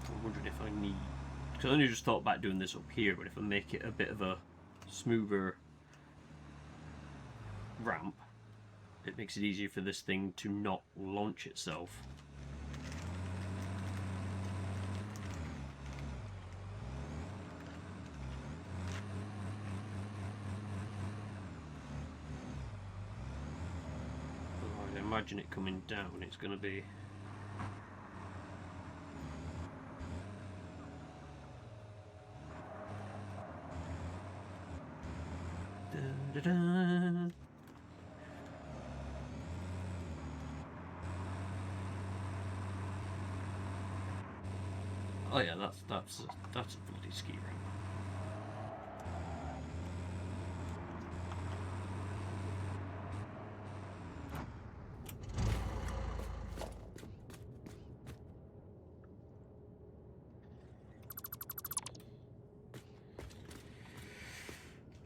I'm wondering if I need, because I only just thought about doing this up here, but if I make it a bit of a smoother ramp, it makes it easier for this thing to not launch itself. Otherwise, I imagine it coming down, it's going to be... Dun, dun, dun. Oh yeah, that's a bloody ski ramp.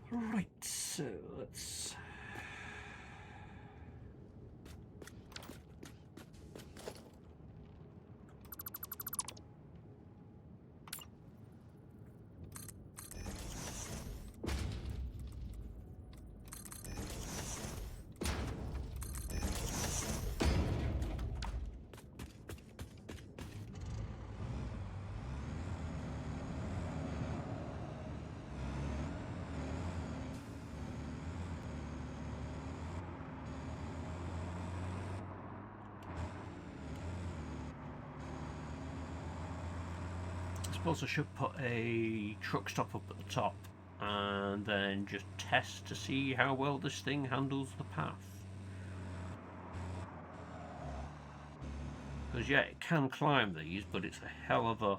Right, so let's... I suppose I should put a truck stop up at the top and then just test to see how well this thing handles the path. Because yeah, it can climb these, but it's a hell of a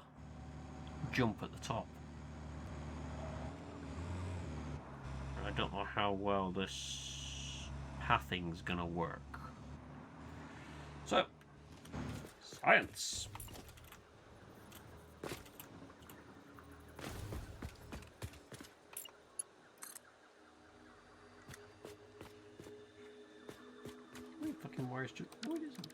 jump at the top. And I don't know how well this pathing's gonna work. So, science! Fucking wires to... No, it isn't.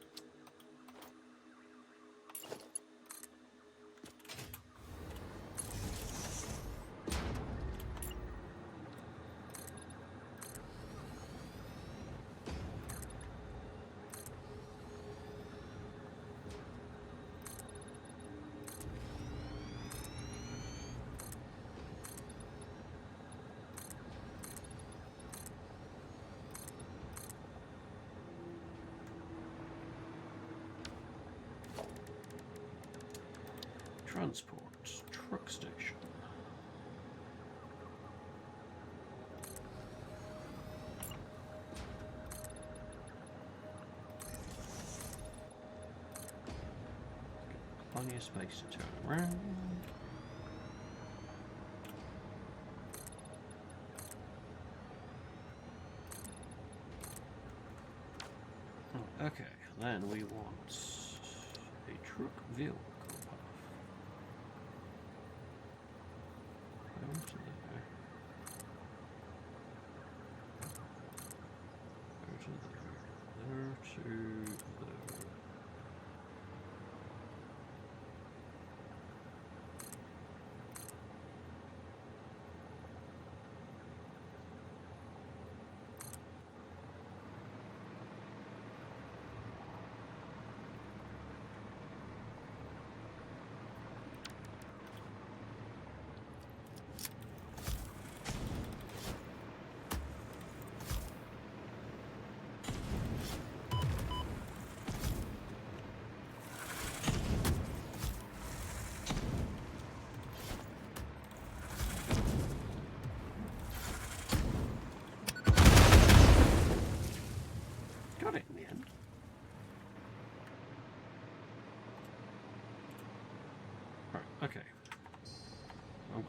Transport. Truck station. Plenty of space to turn around. Okay, then we want a truck vehicle path. Down to there. Go to there. There to there. Got it in the end. Right, okay. Oh.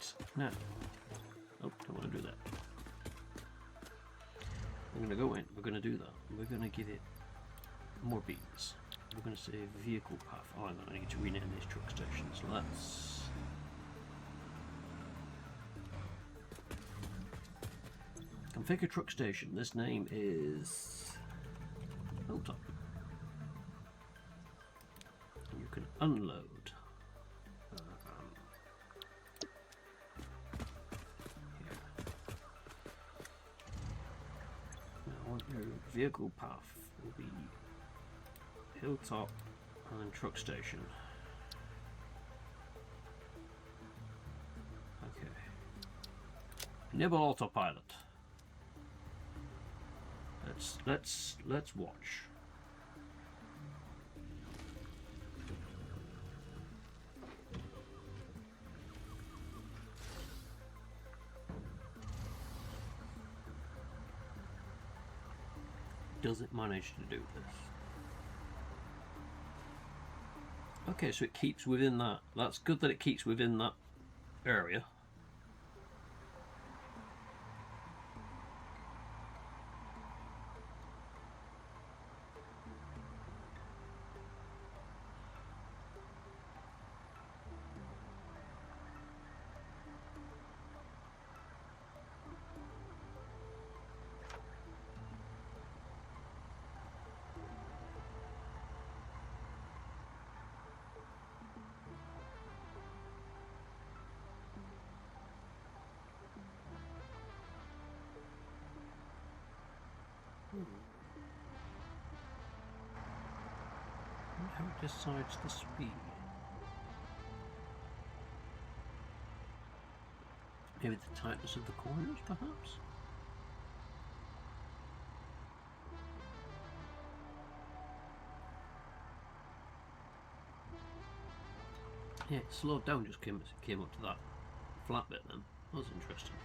beads. Now, oh, don't want to do that. We're going to go in, we're going to do that. We're going to give it more beads. We're going to say vehicle path. Oh, hang on, I need to rename these truck stations. Let's... configure truck station. This name is Hilltop. You can unload. Here. Now, your vehicle path will be Hilltop and truck station. Okay. Enable autopilot. Let's watch. Does it manage to do this? Okay, so it keeps within that. That's good that it keeps within that area. How it decides the speed. Maybe the tightness of the corners, perhaps? Yeah, it slowed down just came up to that flat bit then. That was interesting.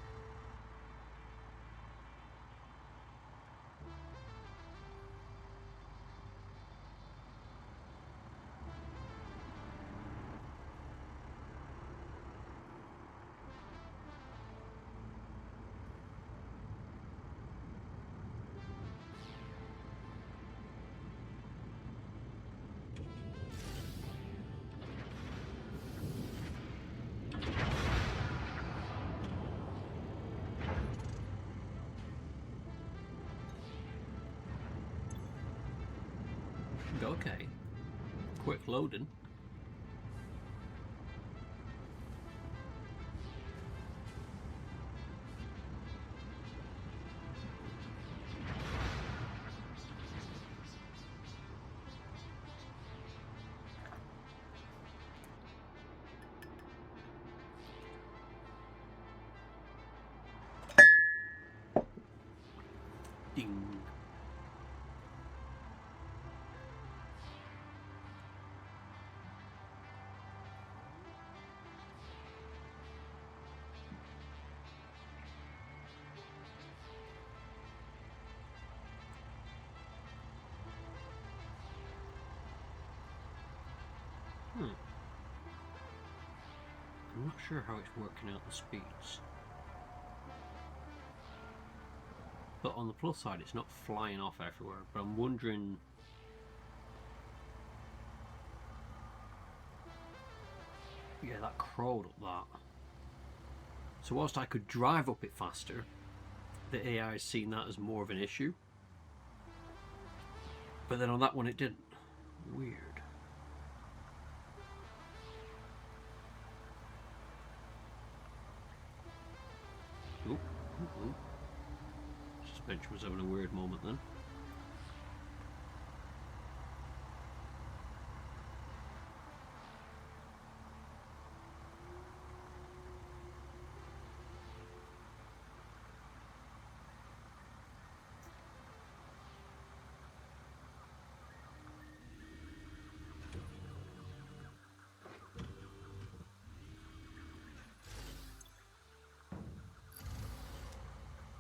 Okay. Quick loading. Ding. I'm not sure how it's working out the speeds. But on the plus side, it's not flying off everywhere. But I'm wondering... yeah, that crawled up that. So whilst I could drive up it faster, the AI has seen that as more of an issue. But then on that one it didn't. Weird. Oop, oop, oop. Suspension was having a weird moment then.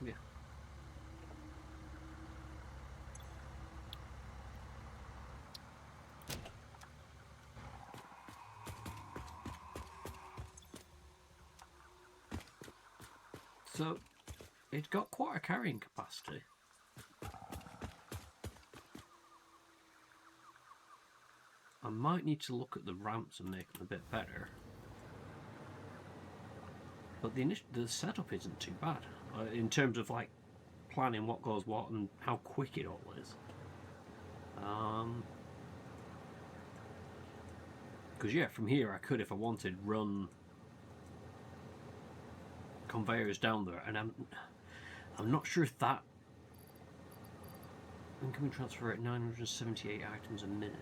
Yeah. So it's got quite a carrying capacity. I might need to look at the ramps and make them a bit better. But the setup isn't too bad in terms of like planning what goes what and how quick it all is. Because yeah, from here I could, if I wanted, run conveyors down there, and I'm not sure if that. Incoming transfer at 978 items a minute.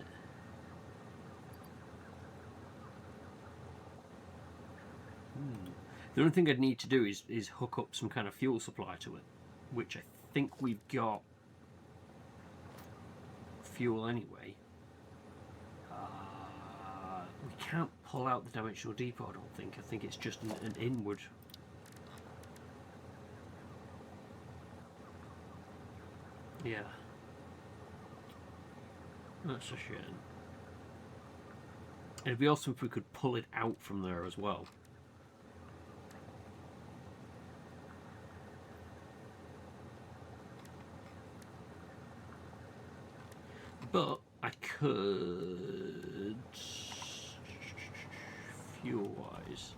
The only thing I'd need to do is hook up some kind of fuel supply to it, which I think we've got fuel anyway. We can't pull out the dimensional depot, I don't think. I think it's just an inward. Yeah. That's a shame. It'd be awesome if we could pull it out from there as well. But I could, fuel-wise,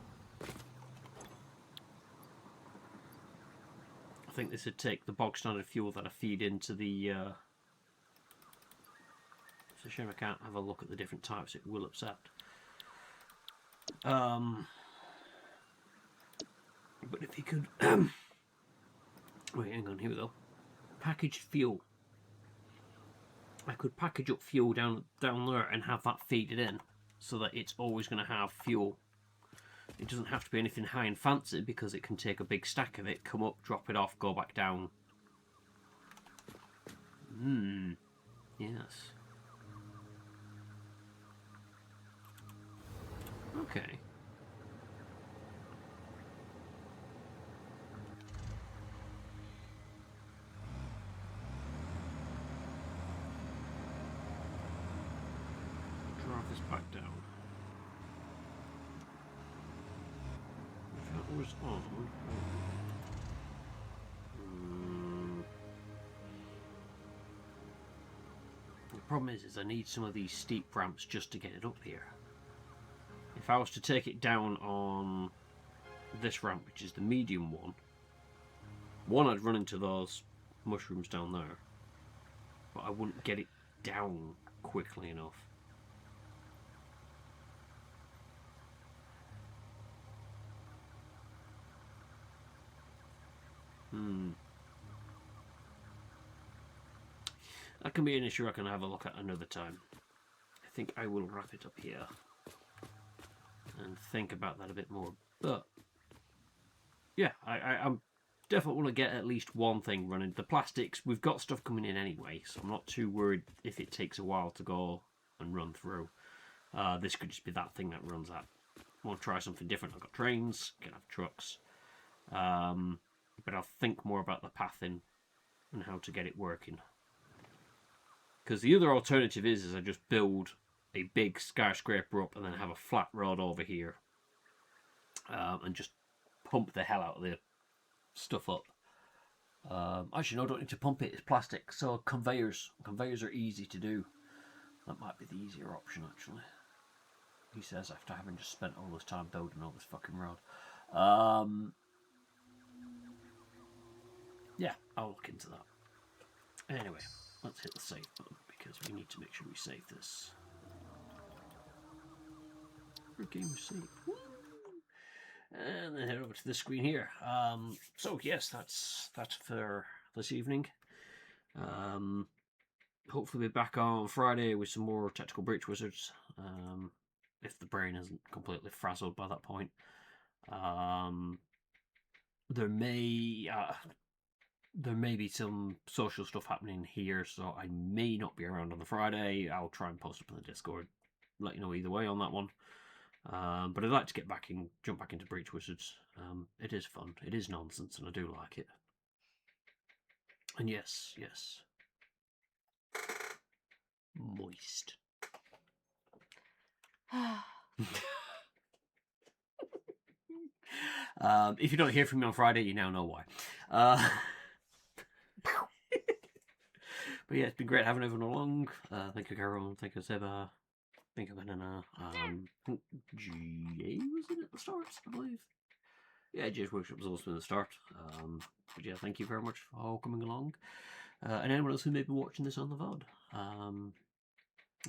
I think this would take the bog standard fuel that I feed into the. It's a shame I can't have a look at the different types. It will upset. But if you could, wait, hang on. Here we go. Packaged fuel. I could package up fuel down there and have that feed it in, so that it's always going to have fuel. It doesn't have to be anything high and fancy, because it can take a big stack of it, come up, drop it off, go back down. Yes. Okay. Drop this back down. If that was on. The problem is I need some of these steep ramps just to get it up here. If I was to take it down on this ramp, which is the medium one, I'd run into those mushrooms down there, but I wouldn't get it down quickly enough. That can be an issue I can have a look at another time. I think I will wrap it up here and think about that a bit more. But yeah, I'm definitely want to get at least one thing running. The plastics, we've got stuff coming in anyway, so I'm not too worried if it takes a while to go and run through. This could just be that thing that runs out. I want to try something different. I've got trains, can have trucks, but I'll think more about the pathing and how to get it working. Because the other alternative is I just build a big skyscraper up and then have a flat road over here, and just pump the hell out of the stuff up. Actually, no, I don't need to pump it. It's plastic, so conveyors are easy to do. That might be the easier option, actually. He says after having just spent all this time building all this fucking road. Yeah, I'll look into that. Anyway, let's hit the save button because we need to make sure we save this. Our game is saved. Woo! And then head over to the screen here. So yes, that's for this evening. Hopefully be back on Friday with some more Tactical Breach Wizards. If the brain isn't completely frazzled by that point. There may be some social stuff happening here, so I may not be around on the Friday. I'll try and post up in the Discord, let you know either way on that one. But I'd like to jump back into Breach Wizards. It is fun, it is nonsense, and I do like it. And yes. Moist. If you don't hear from me on Friday, you now know why. But yeah, it's been great having everyone along. Thank you, Carol. Thank you, Seba. Thank you, Banana. GA was it at the start, I believe. Yeah, GA's Workshop was also at the start. But yeah, thank you very much for all coming along. And anyone else who may be watching this on the VOD.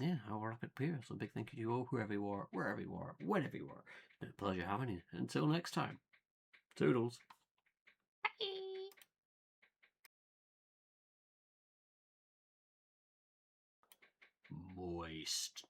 Yeah, I'll wrap it here. So a big thank you to you all, whoever you are, wherever you are, whenever you are. It's been a pleasure having you. Until next time. Toodles. Moist.